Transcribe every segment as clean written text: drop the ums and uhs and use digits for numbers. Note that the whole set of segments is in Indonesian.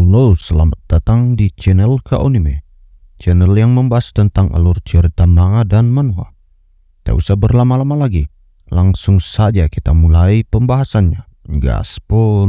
Halo, selamat datang di channel Kaonime, channel yang membahas tentang alur cerita manga dan manhwa. Tak usah berlama-lama lagi, langsung saja kita mulai pembahasannya. Gaspol.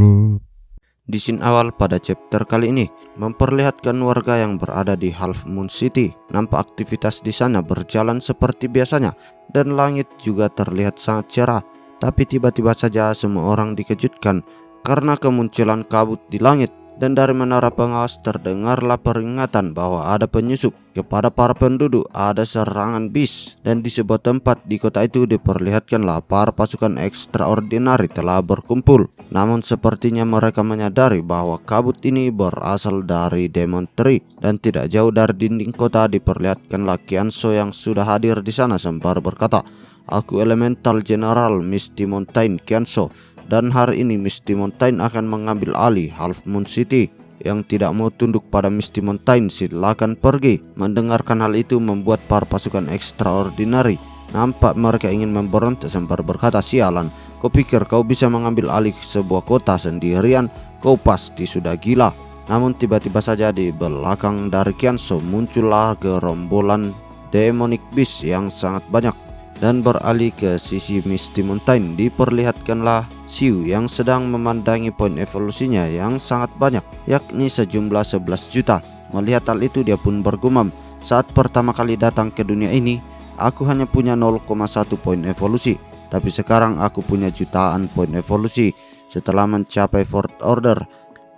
Di scene awal pada chapter kali ini memperlihatkan warga yang berada di Half Moon City. Nampak aktivitas di sana berjalan seperti biasanya dan langit juga terlihat sangat cerah. Tapi tiba-tiba saja semua orang dikejutkan karena kemunculan kabut di langit. Dan dari menara pengawas terdengarlah peringatan bahwa ada penyusup kepada para penduduk, ada serangan bis. Dan di sebuah tempat di kota itu diperlihatkanlah para pasukan extraordinary telah berkumpul. Namun sepertinya mereka menyadari bahwa kabut ini berasal dari Demon Tree. Dan tidak jauh dari dinding kota diperlihatkanlah Qianso yang sudah hadir di sana sembari berkata, "Aku Elemental General Misty Mountain Qianso. Dan hari ini Misty Mountain akan mengambil alih Half Moon City. Yang tidak mau tunduk pada Misty Mountain silakan pergi." Mendengarkan hal itu membuat para pasukan extraordinary nampak mereka ingin memberontak sembari berkata, "Sialan, kau pikir kau bisa mengambil alih sebuah kota sendirian? Kau pasti sudah gila." Namun tiba-tiba saja di belakang dari Qianso muncullah gerombolan demonic beast yang sangat banyak. Dan beralih ke sisi Misty Mountain diperlihatkanlah Xiu yang sedang memandangi poin evolusinya yang sangat banyak, yakni sejumlah 11 juta. Melihat hal itu dia pun bergumam, "Saat pertama kali datang ke dunia ini, aku hanya punya 0,1 poin evolusi. Tapi sekarang aku punya jutaan poin evolusi. Setelah mencapai Fourth Order,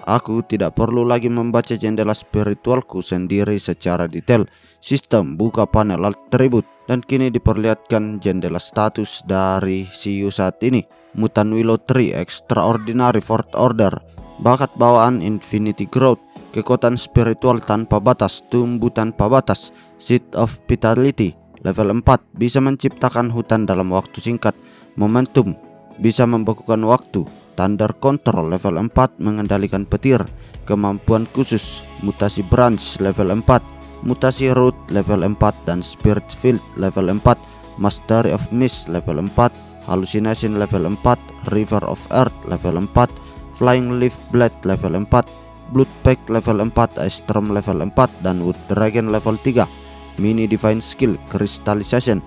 aku tidak perlu lagi membaca jendela spiritualku sendiri secara detail. Sistem buka panel atribut." Dan kini diperlihatkan jendela status dari Xiu saat ini. Mutant Willow Tree Extraordinary Fourth Order, bakat bawaan Infinity Growth, kekuatan spiritual tanpa batas, tumbuh tanpa batas, Seed of Vitality level 4, bisa menciptakan hutan dalam waktu singkat, momentum, bisa membekukan waktu, Thunder Control level 4, mengendalikan petir, kemampuan khusus, mutasi branch level 4, mutasi root level 4 dan spirit field level 4, mastery of mist level 4, hallucination level 4, river of earth level 4, flying leaf blade level 4, blood pack level 4, ice storm level 4 dan wood dragon level 3, mini divine skill crystallization,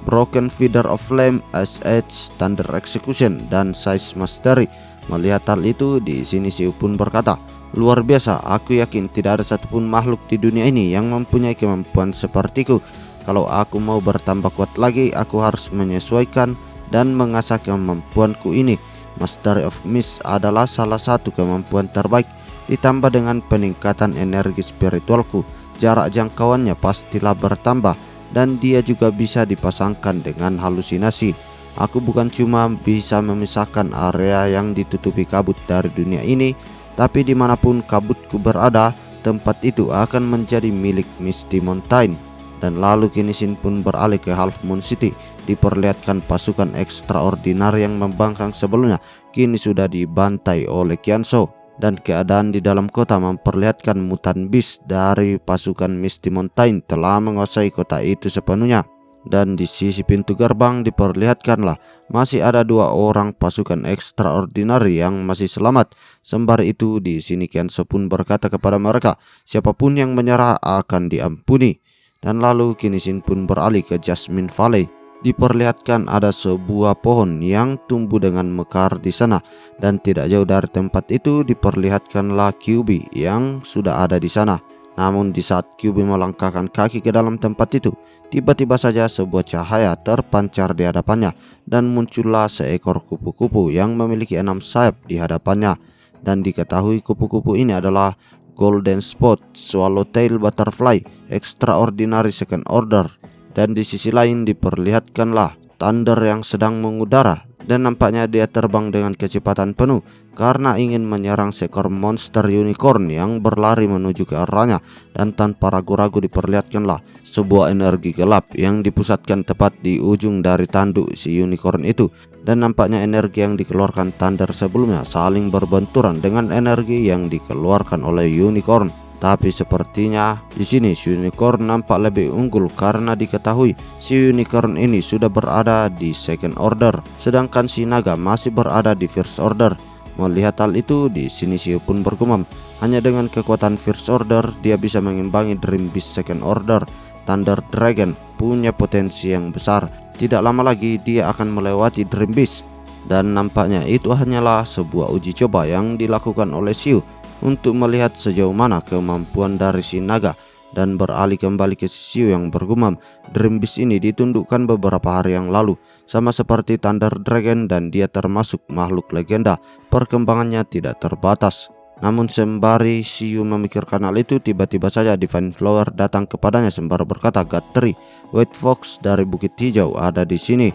broken feeder of flame, ice edge, thunder execution dan size mastery. Melihat hal itu, di sini Xiu pun berkata, "Luar biasa, aku yakin tidak ada satupun makhluk di dunia ini yang mempunyai kemampuan sepertiku. Kalau aku mau bertambah kuat lagi, aku harus menyesuaikan dan mengasah kemampuanku ini. Mastery of Mist adalah salah satu kemampuan terbaik. Ditambah dengan peningkatan energi spiritualku, jarak jangkauannya pastilah bertambah. Dan dia juga bisa dipasangkan dengan halusinasi. Aku bukan cuma bisa memisahkan area yang ditutupi kabut dari dunia ini, tapi dimanapun kabutku berada, tempat itu akan menjadi milik Misty Mountain." Dan lalu kini Shin pun beralih ke Half Moon City. Diperlihatkan pasukan extraordinary yang membangkang sebelumnya kini sudah dibantai oleh Qianso. Dan keadaan di dalam kota memperlihatkan mutant beast dari pasukan Misty Mountain telah menguasai kota itu sepenuhnya. Dan di sisi pintu gerbang diperlihatkanlah masih ada 2 orang pasukan extraordinary yang masih selamat. Sembari itu di sini Qianso pun berkata kepada mereka, siapapun yang menyerah akan diampuni. Dan lalu kini Shin pun beralih ke Jasmine Valley. Diperlihatkan ada sebuah pohon yang tumbuh dengan mekar di sana. Dan tidak jauh dari tempat itu diperlihatkanlah Kyuubi yang sudah ada di sana. Namun di saat Kyuubi melangkahkan kaki ke dalam tempat itu, tiba-tiba saja sebuah cahaya terpancar di hadapannya dan muncullah seekor kupu-kupu yang memiliki 6 sayap di hadapannya. Dan diketahui kupu-kupu ini adalah Golden Spot Swallowtail Butterfly Extraordinary Second Order. Dan di sisi lain diperlihatkanlah Thunder yang sedang mengudara dan nampaknya dia terbang dengan kecepatan penuh karena ingin menyerang seekor monster unicorn yang berlari menuju ke arahnya. Dan tanpa ragu-ragu diperlihatkanlah sebuah energi gelap yang dipusatkan tepat di ujung dari tanduk si unicorn itu. Dan nampaknya energi yang dikeluarkan Thunder sebelumnya saling berbenturan dengan energi yang dikeluarkan oleh unicorn. Tapi sepertinya di sini si unicorn nampak lebih unggul karena diketahui si unicorn ini sudah berada di second order, sedangkan si naga masih berada di first order. Melihat hal itu, di sini Xiu pun bergumam, Hanya dengan kekuatan First Order dia bisa mengimbangi Dream Beast Second Order. Thunder Dragon punya potensi yang besar. Tidak lama lagi dia akan melewati Dream Beast. Dan nampaknya itu hanyalah sebuah uji coba yang dilakukan oleh Xiu untuk melihat sejauh mana kemampuan dari si naga. Dan beralih kembali ke Xiu yang bergumam, Dream Beast ini ditundukkan beberapa hari yang lalu, sama seperti Thunder Dragon, dan dia termasuk makhluk legenda. Perkembangannya tidak terbatas. Namun sembari Xiu memikirkan hal itu, tiba-tiba saja Divine Flower datang kepadanya sembari berkata, "Guthrie, White Fox dari Bukit Hijau ada di sini."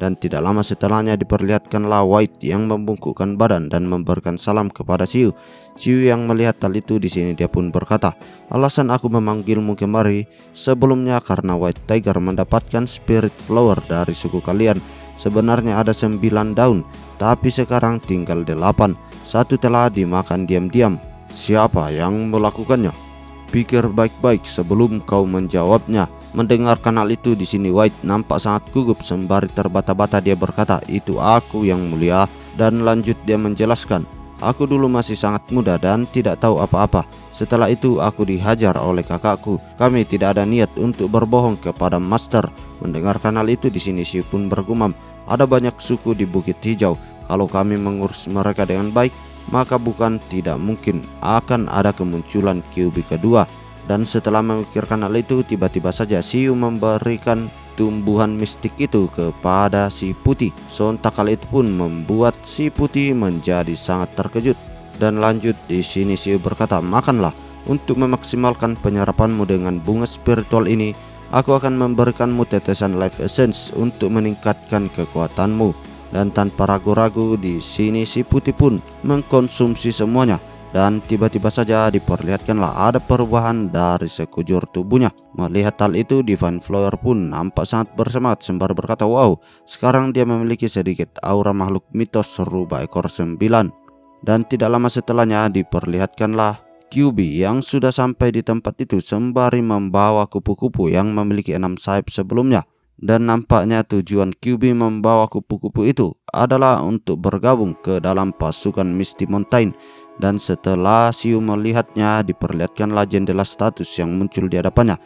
Dan tidak lama setelahnya diperlihatkanlah White yang membungkukkan badan dan memberikan salam kepada Xiu. Xiu yang melihat hal itu di sini dia pun berkata, "Alasan aku memanggilmu kemari sebelumnya karena White Tiger mendapatkan Spirit Flower dari suku kalian. Sebenarnya ada 9 daun, tapi sekarang tinggal 8. Satu telah dimakan diam-diam. Siapa yang melakukannya? Pikir baik-baik sebelum kau menjawabnya." Mendengarkan hal itu di sini White nampak sangat gugup sembari terbata-bata dia berkata, "Itu aku yang mulia." Dan lanjut dia menjelaskan, "Aku dulu masih sangat muda dan tidak tahu apa-apa. Setelah itu aku dihajar oleh kakakku. Kami tidak ada niat untuk berbohong kepada Master." Mendengarkan hal itu di sini Xiu pun bergumam, "Ada banyak suku di Bukit Hijau. Kalau kami mengurus mereka dengan baik, maka bukan tidak mungkin akan ada kemunculan QB kedua." Dan setelah memikirkan hal itu, tiba-tiba saja Xiu memberikan tumbuhan mistik itu kepada si putih. Sontak hal itu pun membuat si putih menjadi sangat terkejut. Dan lanjut di sini Xiu berkata, "Makanlah. Untuk memaksimalkan penyerapanmu dengan bunga spiritual ini, aku akan memberikanmu tetesan life essence untuk meningkatkan kekuatanmu." Dan tanpa ragu-ragu di sini si putih pun mengkonsumsi semuanya. Dan tiba-tiba saja diperlihatkanlah ada perubahan dari sekujur tubuhnya. Melihat hal itu, Divine Flower pun nampak sangat bersemangat sembari berkata, "Wow, sekarang dia memiliki sedikit aura makhluk mitos serupa ekor 9. Dan tidak lama setelahnya diperlihatkanlah QB yang sudah sampai di tempat itu sembari membawa kupu-kupu yang memiliki 6 sayap sebelumnya. Dan nampaknya tujuan QB membawa kupu-kupu itu adalah untuk bergabung ke dalam pasukan Misty Mountain. Dan setelah Xiu melihatnya, diperlihatkanlah jendela status yang muncul di hadapannya.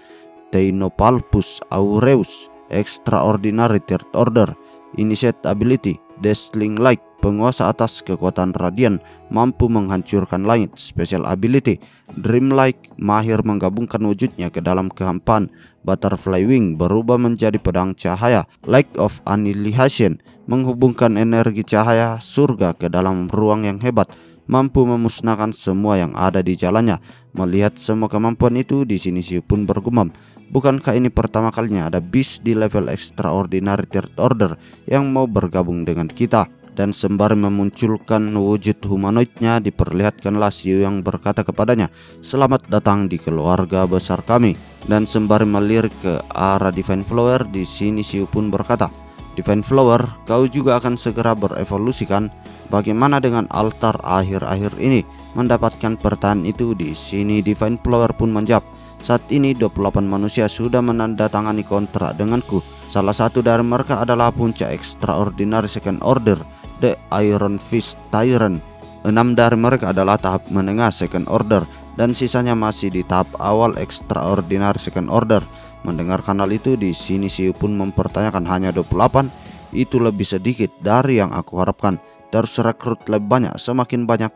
Teinopalpus aureus, Extraordinary Third Order, Initiate Ability, Dazzling Light, penguasa atas kekuatan radian, mampu menghancurkan langit. Special Ability, Dreamlike, mahir menggabungkan wujudnya ke dalam kehampaan. Butterfly Wing, berubah menjadi pedang cahaya. Light of Annihilation, menghubungkan energi cahaya surga ke dalam ruang yang hebat, mampu memusnahkan semua yang ada di jalannya. Melihat semua kemampuan itu, di sini Xiu pun bergumam, "Bukankah ini pertama kalinya ada beast di level Extraordinary Third Order yang mau bergabung dengan kita?" Dan sembari memunculkan wujud humanoidnya, diperlihatkanlah Xiu yang berkata kepadanya, "Selamat datang di keluarga besar kami." Dan sembari melirik ke arah Divine Flower, di sini Xiu pun berkata, "Divine Flower, kau juga akan segera berevolusi kan? Bagaimana dengan altar akhir-akhir ini?" Mendapatkan pertanyaan itu, di sini Divine Flower pun menjawab, "Saat ini 28 manusia sudah menandatangani kontrak denganku. Salah satu dari mereka adalah puncak Extraordinary Second Order, The Iron Fist Tyrant. 6 dari mereka adalah tahap menengah Second Order, dan sisanya masih di tahap awal Extraordinary Second Order." Mendengarkan hal itu, di sini Xiu pun mempertanyakan, "Hanya 28? Itu lebih sedikit dari yang aku harapkan. Terus rekrut lebih banyak,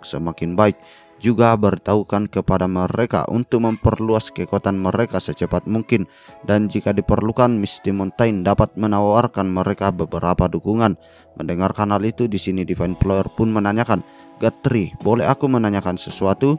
semakin baik. Juga beritahukan kepada mereka untuk memperluas kekuatan mereka secepat mungkin. Dan jika diperlukan, Misty Mountain dapat menawarkan mereka beberapa dukungan." Mendengarkan hal itu, di sini Divine Flower pun menanyakan, "Guthrie, boleh aku menanyakan sesuatu?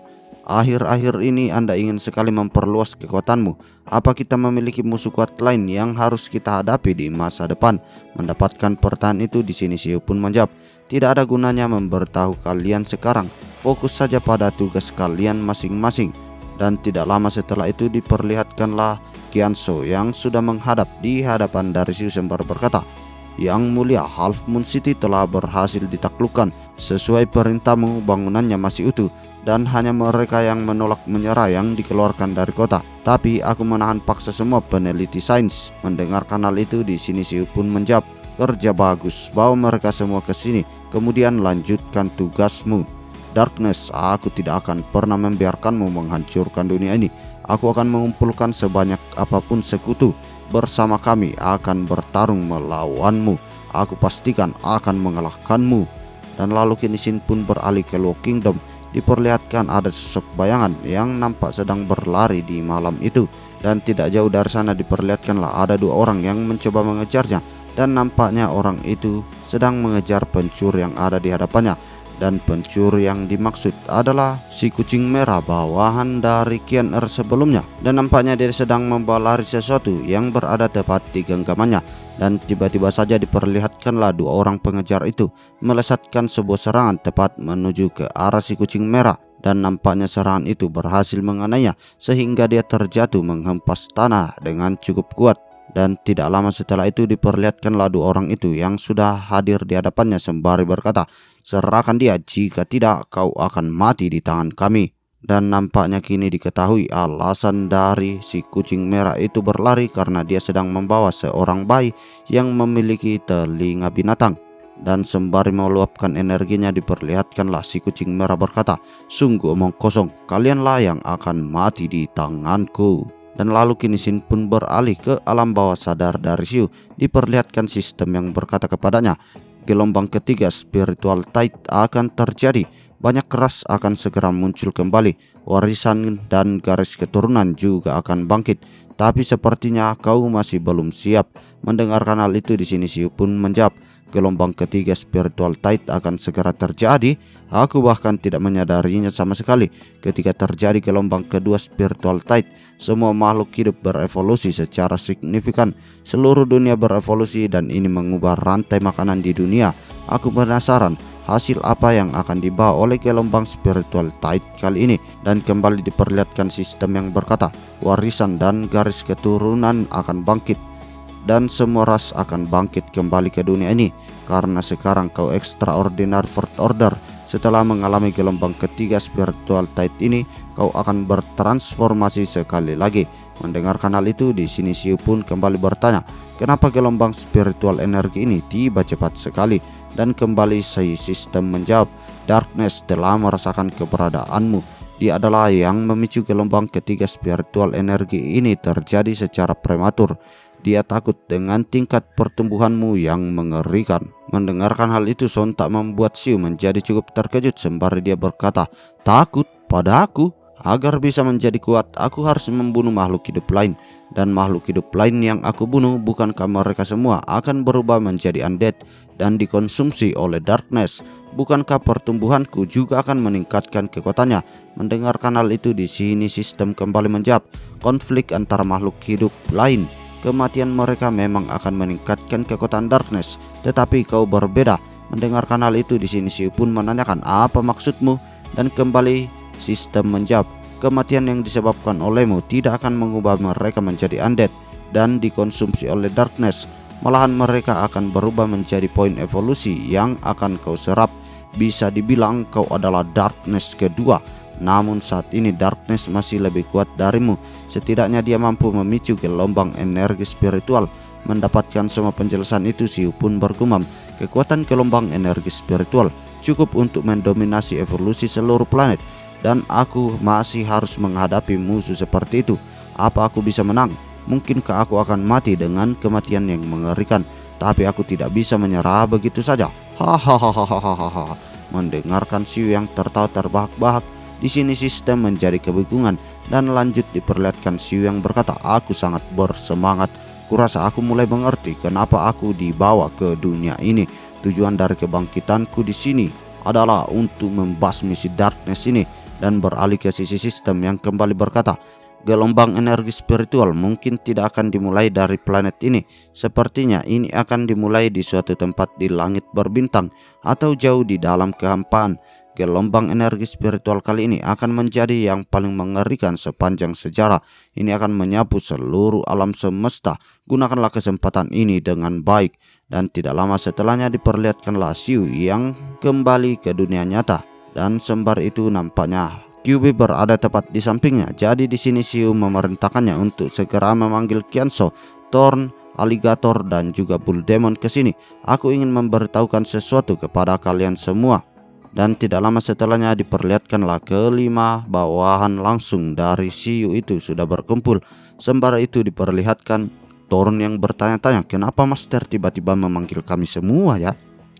Akhir-akhir ini Anda ingin sekali memperluas kekuatanmu. Apa kita memiliki musuh kuat lain yang harus kita hadapi di masa depan?" Mendapatkan pertanyaan itu, di sini Xiu pun menjawab, "Tidak ada gunanya memberitahu kalian sekarang. Fokus saja pada tugas kalian masing-masing." Dan tidak lama setelah itu diperlihatkanlah Qianzhou yang sudah menghadap di hadapan dari Xiu sembari berkata, "Yang mulia, Half Moon City telah berhasil ditaklukkan. Sesuai perintahmu, bangunannya masih utuh dan hanya mereka yang menolak menyerah yang dikeluarkan dari kota. Tapi aku menahan paksa semua peneliti sains." Mendengarkan hal itu, di sini Xiu pun menjawab, "Kerja bagus, bawa mereka semua ke sini, kemudian lanjutkan tugasmu." Darkness, aku tidak akan pernah membiarkanmu menghancurkan dunia ini. Aku akan mengumpulkan sebanyak apapun sekutu. Bersama kami akan bertarung melawanmu. Aku pastikan akan mengalahkanmu. Dan lalu kini Shin pun beralih ke Low Kingdom. Diperlihatkan ada sosok bayangan yang nampak sedang berlari di malam itu. Dan tidak jauh dari sana diperlihatkanlah ada dua orang yang mencoba mengejarnya. Dan nampaknya orang itu sedang mengejar pencuri yang ada di hadapannya. Dan pencuri yang dimaksud adalah si kucing merah bawahan dari Kian Er sebelumnya. Dan nampaknya dia sedang membawa lari sesuatu yang berada tepat di genggamannya. Dan tiba-tiba saja diperlihatkanlah dua orang pengejar itu melesatkan sebuah serangan tepat menuju ke arah si kucing merah. Dan nampaknya serangan itu berhasil mengenainya sehingga dia terjatuh menghempas tanah dengan cukup kuat. Dan tidak lama setelah itu diperlihatkanlah dua orang itu yang sudah hadir di hadapannya sembari berkata, "Serahkan dia, jika tidak kau akan mati di tangan kami." Dan nampaknya kini diketahui alasan dari si kucing merah itu berlari karena dia sedang membawa seorang bayi yang memiliki telinga binatang. Dan sembari meluapkan energinya diperlihatkanlah si kucing merah berkata, "Sungguh omong kosong, kalianlah yang akan mati di tanganku." Dan lalu kini Shin pun beralih ke alam bawah sadar dari Xiu. Diperlihatkan sistem yang berkata kepadanya, gelombang ketiga spiritual tide akan terjadi. Banyak keras akan segera muncul kembali. Warisan dan garis keturunan juga akan bangkit. Tapi sepertinya kau masih belum siap. Mendengarkan hal itu di sini Xiu pun menjawab, gelombang ketiga spiritual tide akan segera terjadi. Aku bahkan tidak menyadarinya sama sekali. Ketika terjadi gelombang kedua spiritual tide, semua makhluk hidup berevolusi secara signifikan. Seluruh dunia berevolusi dan ini mengubah rantai makanan di dunia. Aku penasaran hasil apa yang akan dibawa oleh gelombang spiritual tide kali ini. Dan kembali diperlihatkan sistem yang berkata, warisan dan garis keturunan akan bangkit. Dan semua ras akan bangkit kembali ke dunia ini. Karena sekarang kau extraordinary first order. Setelah mengalami gelombang ketiga spiritual tide ini, kau akan bertransformasi sekali lagi. Mendengarkan hal itu di sini Xiu pun kembali bertanya, kenapa gelombang spiritual energi ini tiba cepat sekali? Dan kembali si sistem menjawab, Darkness telah merasakan keberadaanmu. Dia adalah yang memicu gelombang ketiga spiritual energi ini terjadi secara prematur. Dia takut dengan tingkat pertumbuhanmu yang mengerikan. Mendengarkan hal itu sontak membuat Xiu menjadi cukup terkejut sembari dia berkata, takut pada aku? Agar bisa menjadi kuat, aku harus membunuh makhluk hidup lain. Dan makhluk hidup lain yang aku bunuh, bukankah mereka semua akan berubah menjadi undead dan dikonsumsi oleh darkness? Bukankah pertumbuhanku juga akan meningkatkan kekuatannya? Mendengarkan hal itu di sini sistem kembali menjawab, konflik antara makhluk hidup lain. Kematian mereka memang akan meningkatkan kekuatan darkness, tetapi kau berbeda. Mendengarkan hal itu di sini Xiu pun menanyakan, apa maksudmu? Dan kembali sistem menjawab, kematian yang disebabkan olehmu tidak akan mengubah mereka menjadi undead dan dikonsumsi oleh darkness. Malahan mereka akan berubah menjadi poin evolusi yang akan kau serap. Bisa dibilang kau adalah darkness kedua. Namun saat ini darkness masih lebih kuat darimu. Setidaknya dia mampu memicu gelombang energi spiritual. Mendapatkan semua penjelasan itu Xiu pun bergumam, kekuatan gelombang energi spiritual cukup untuk mendominasi evolusi seluruh planet. Dan aku masih harus menghadapi musuh seperti itu. Apa aku bisa menang? Mungkinkah aku akan mati dengan kematian yang mengerikan? Tapi aku tidak bisa menyerah begitu saja. Hahaha. Mendengarkan Xiu yang tertawa terbahak-bahak, di sini sistem menjadi kebingungan dan lanjut diperlihatkan Xiu yang berkata, aku sangat bersemangat. Kurasa aku mulai mengerti kenapa aku dibawa ke dunia ini. Tujuan dari kebangkitanku di sini adalah untuk membasmi si darkness ini. Dan beralih ke sisi sistem yang kembali berkata, gelombang energi spiritual mungkin tidak akan dimulai dari planet ini. Sepertinya ini akan dimulai di suatu tempat di langit berbintang atau jauh di dalam kehampaan. Gelombang energi spiritual kali ini akan menjadi yang paling mengerikan sepanjang sejarah. Ini akan menyapu seluruh alam semesta. Gunakanlah kesempatan ini dengan baik. Dan tidak lama setelahnya diperlihatkanlah Xiu yang kembali ke dunia nyata. Dan sembari itu nampaknya QB berada tepat di sampingnya. Jadi di sini Xiu memerintahkannya untuk segera memanggil Qianzhou, Thorn, Alligator dan juga Bull Demon ke sini. Aku ingin memberitahukan sesuatu kepada kalian semua. Dan tidak lama setelahnya diperlihatkanlah kelima bawahan langsung dari Siu itu sudah berkumpul. Sembara itu diperlihatkan Thorn yang bertanya-tanya, kenapa Master tiba-tiba memanggil kami semua ya?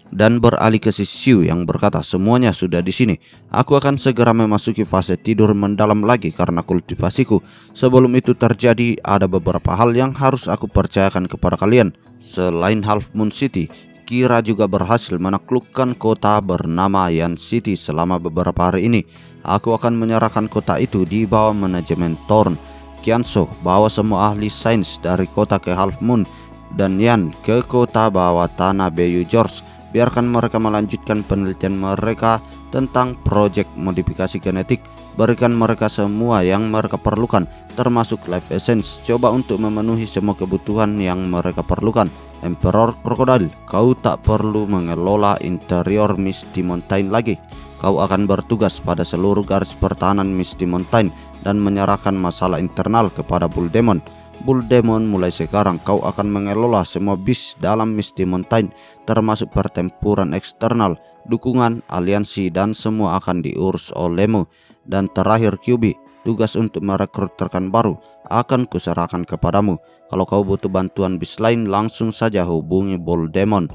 Dan beralih ke si Siu yang berkata, semuanya sudah di sini. Aku akan segera memasuki fase tidur mendalam lagi karena kultivasiku. Sebelum itu terjadi, ada beberapa hal yang harus aku percayakan kepada kalian. Selain Half Moon City, Kira juga berhasil menaklukkan kota bernama Yan City selama beberapa hari ini. Aku akan menyerahkan kota itu di bawah manajemen Thorn. Kianso bawa semua ahli sains dari kota ke Half Moon dan Yan ke kota bawah tanah Bayou George. Biarkan mereka melanjutkan penelitian mereka tentang proyek modifikasi genetik. Berikan mereka semua yang mereka perlukan, termasuk life essence. Coba untuk memenuhi semua kebutuhan yang mereka perlukan. Emperor Crocodile, kau tak perlu mengelola interior Misty Mountain lagi. Kau akan bertugas pada seluruh garis pertahanan Misty Mountain dan menyerahkan masalah internal kepada Bull Demon. Bull Demon, mulai sekarang kau akan mengelola semua bis dalam Misty Mountain, termasuk pertempuran eksternal, dukungan, aliansi, dan semua akan diurus olehmu. Dan terakhir QB, tugas untuk merekrut rekan baru akan kuserahkan kepadamu. Kalau kau butuh bantuan bis lain, langsung saja hubungi Bull Demon.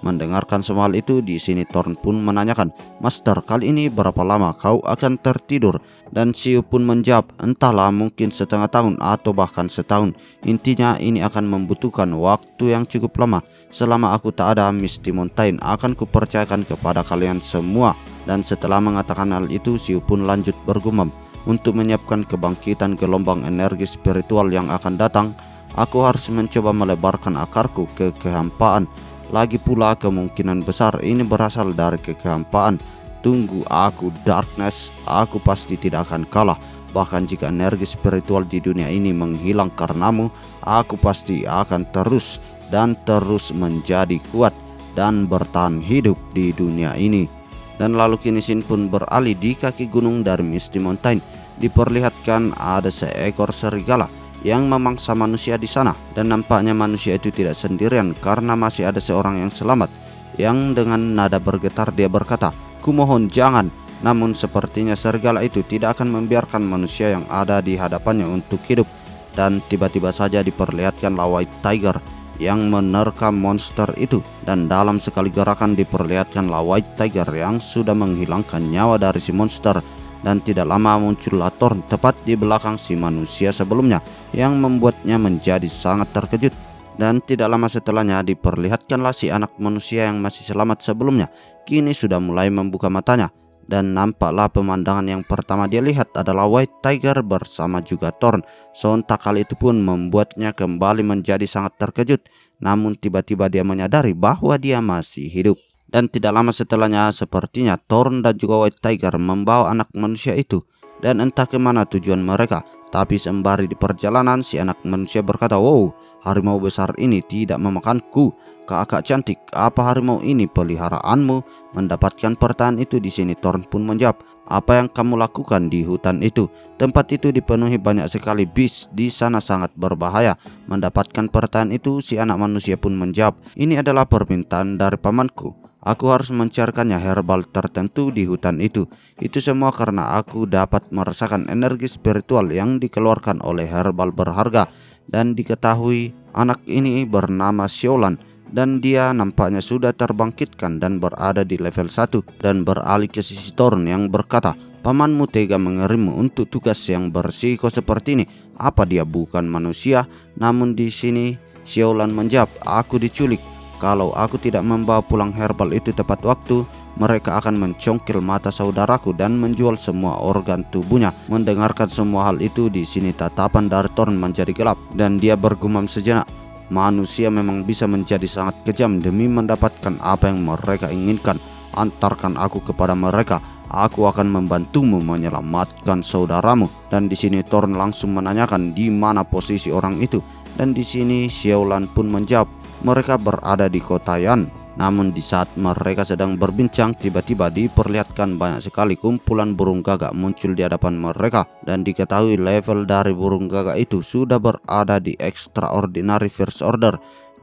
Mendengarkan semua hal itu, di sini Thorn pun menanyakan, Master, kali ini berapa lama kau akan tertidur? Dan Siu pun menjawab, entahlah, mungkin setengah tahun atau bahkan setahun. Intinya ini akan membutuhkan waktu yang cukup lama. Selama aku tak ada, Misty Mountain akan kupercayakan kepada kalian semua. Dan setelah mengatakan hal itu, Siu pun lanjut bergumam, untuk menyiapkan kebangkitan gelombang energi spiritual yang akan datang, aku harus mencoba melebarkan akarku ke kehampaan. Lagi pula kemungkinan besar ini berasal dari kehampaan. Tunggu aku, Darkness, aku pasti tidak akan kalah. Bahkan jika energi spiritual di dunia ini menghilang karenamu, aku pasti akan terus dan terus menjadi kuat dan bertahan hidup di dunia ini. Dan lalu kini Shin pun beralih di kaki gunung dari Misty Mountain. Diperlihatkan ada seekor serigala yang memangsa manusia di sana, dan nampaknya manusia itu tidak sendirian karena masih ada seorang yang selamat. Yang dengan nada bergetar dia berkata, kumohon jangan. Namun sepertinya serigala itu tidak akan membiarkan manusia yang ada di hadapannya untuk hidup. Dan tiba-tiba saja diperlihatkanlah White Tiger yang menerkam monster itu, dan dalam sekali gerakan diperlihatkanlah White Tiger yang sudah menghilangkan nyawa dari si monster. Dan tidak lama muncullah Thorn tepat di belakang si manusia sebelumnya yang membuatnya menjadi sangat terkejut. Dan tidak lama setelahnya diperlihatkanlah si anak manusia yang masih selamat sebelumnya kini sudah mulai membuka matanya. Dan nampaklah pemandangan yang pertama dia lihat adalah White Tiger bersama juga Thorn. Sontak hal itu pun membuatnya kembali menjadi sangat terkejut. Namun tiba-tiba dia menyadari bahwa dia masih hidup. Dan tidak lama setelahnya sepertinya Thorn dan juga White Tiger membawa anak manusia itu. Dan entah kemana tujuan mereka. Tapi sembari di perjalanan si anak manusia berkata, wow, harimau besar ini tidak memakanku. Kakak cantik, apa harimau ini peliharaanmu? Mendapatkan pertanyaan itu di sini Thorn pun menjawab, apa yang kamu lakukan di hutan itu? Tempat itu dipenuhi banyak sekali bis, di sana sangat berbahaya. Mendapatkan pertanyaan itu si anak manusia pun menjawab, ini adalah permintaan dari pamanku. Aku harus mencarikannya herbal tertentu di hutan itu. Itu semua karena aku dapat merasakan energi spiritual yang dikeluarkan oleh herbal berharga. Dan diketahui anak ini bernama Xiaolan. Dan dia nampaknya sudah terbangkitkan dan berada di level 1. Dan beralih ke sisi Thorn yang berkata, pamanmu tega mengirimu untuk tugas yang bersiko seperti ini. Apa dia bukan manusia? Namun di sini Xiaolan menjawab, aku diculik. Kalau aku tidak membawa pulang herbal itu tepat waktu, mereka akan mencongkil mata saudaraku dan menjual semua organ tubuhnya. Mendengarkan semua hal itu, di sini tatapan dari Thorn menjadi gelap dan dia bergumam sejenak. Manusia memang bisa menjadi sangat kejam demi mendapatkan apa yang mereka inginkan. Antarkan aku kepada mereka. Aku akan membantumu menyelamatkan saudaramu. Dan di sini Thorn langsung menanyakan di mana posisi orang itu. Dan di sini Xiaolan pun menjawab, mereka berada di kota Yan. Namun di saat mereka sedang berbincang, tiba-tiba diperlihatkan banyak sekali kumpulan burung gagak muncul di hadapan mereka. Dan diketahui level dari burung gagak itu sudah berada di Extraordinary First Order.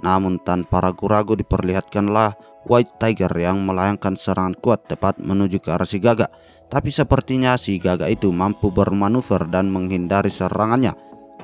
Namun tanpa ragu-ragu diperlihatkanlah White Tiger yang melayangkan serangan kuat tepat menuju ke arah si gagak. Tapi sepertinya si gagak itu mampu bermanuver dan menghindari serangannya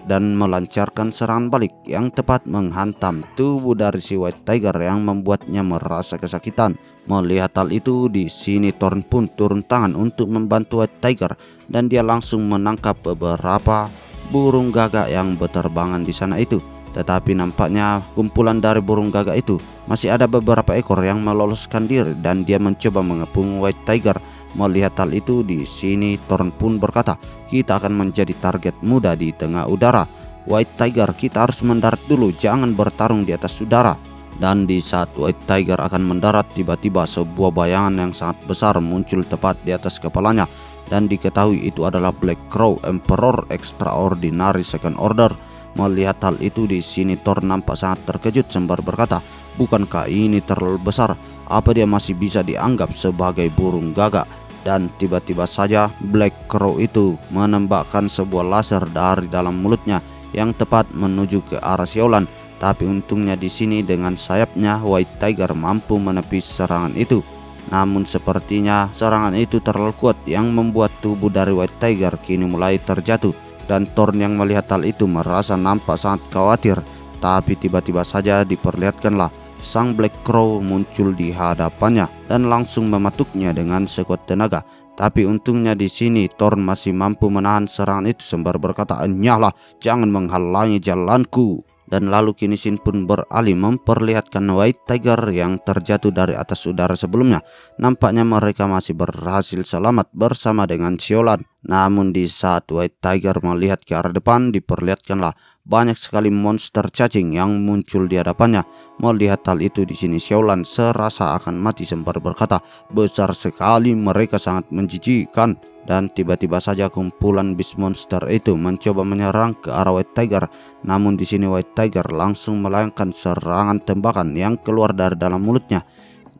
dan melancarkan serangan balik yang tepat menghantam tubuh dari si White Tiger yang membuatnya merasa kesakitan. Melihat hal itu, di sini Thorn pun turun tangan untuk membantu White Tiger dan dia langsung menangkap beberapa burung gagak yang berterbangan di sana itu. Tetapi nampaknya kumpulan dari burung gagak itu masih ada beberapa ekor yang meloloskan diri dan dia mencoba mengepung White Tiger. Melihat hal itu, di sini Thorn pun berkata, "Kita akan menjadi target mudah di tengah udara. White Tiger, kita harus mendarat dulu, jangan bertarung di atas udara." Dan di saat White Tiger akan mendarat, tiba-tiba sebuah bayangan yang sangat besar muncul tepat di atas kepalanya. Dan diketahui itu adalah Black Crow, Emperor Extraordinary Second Order. Melihat hal itu, di sini Thorn nampak sangat terkejut sembari berkata, "Bukankah ini terlalu besar? Apa dia masih bisa dianggap sebagai burung gagak?" Dan tiba-tiba saja Black Crow itu menembakkan sebuah laser dari dalam mulutnya yang tepat menuju ke arah Xiaolan. Tapi untungnya di sini dengan sayapnya White Tiger mampu menepis serangan itu. Namun sepertinya serangan itu terlalu kuat yang membuat tubuh dari White Tiger kini mulai terjatuh. Dan Thorn yang melihat hal itu merasa nampak sangat khawatir. Tapi tiba-tiba saja diperlihatkanlah sang Black Crow muncul di hadapannya dan langsung mematuknya dengan sekuat tenaga. Tapi untungnya di sini Thorn masih mampu menahan serangan itu sembari berkata, "Nyahlah, jangan menghalangi jalanku." Dan lalu kini Shin pun beralih memperlihatkan White Tiger yang terjatuh dari atas udara sebelumnya. Nampaknya mereka masih berhasil selamat bersama dengan Xiaolan. Namun di saat White Tiger melihat ke arah depan, diperlihatkanlah banyak sekali monster cacing yang muncul di hadapannya. Melihat hal itu, di sini Xiaolan serasa akan mati sembari berkata, "Besar sekali, mereka sangat menjijikkan." Dan tiba-tiba saja kumpulan beast monster itu mencoba menyerang ke arah White Tiger. Namun di sini White Tiger langsung melayangkan serangan tembakan yang keluar dari dalam mulutnya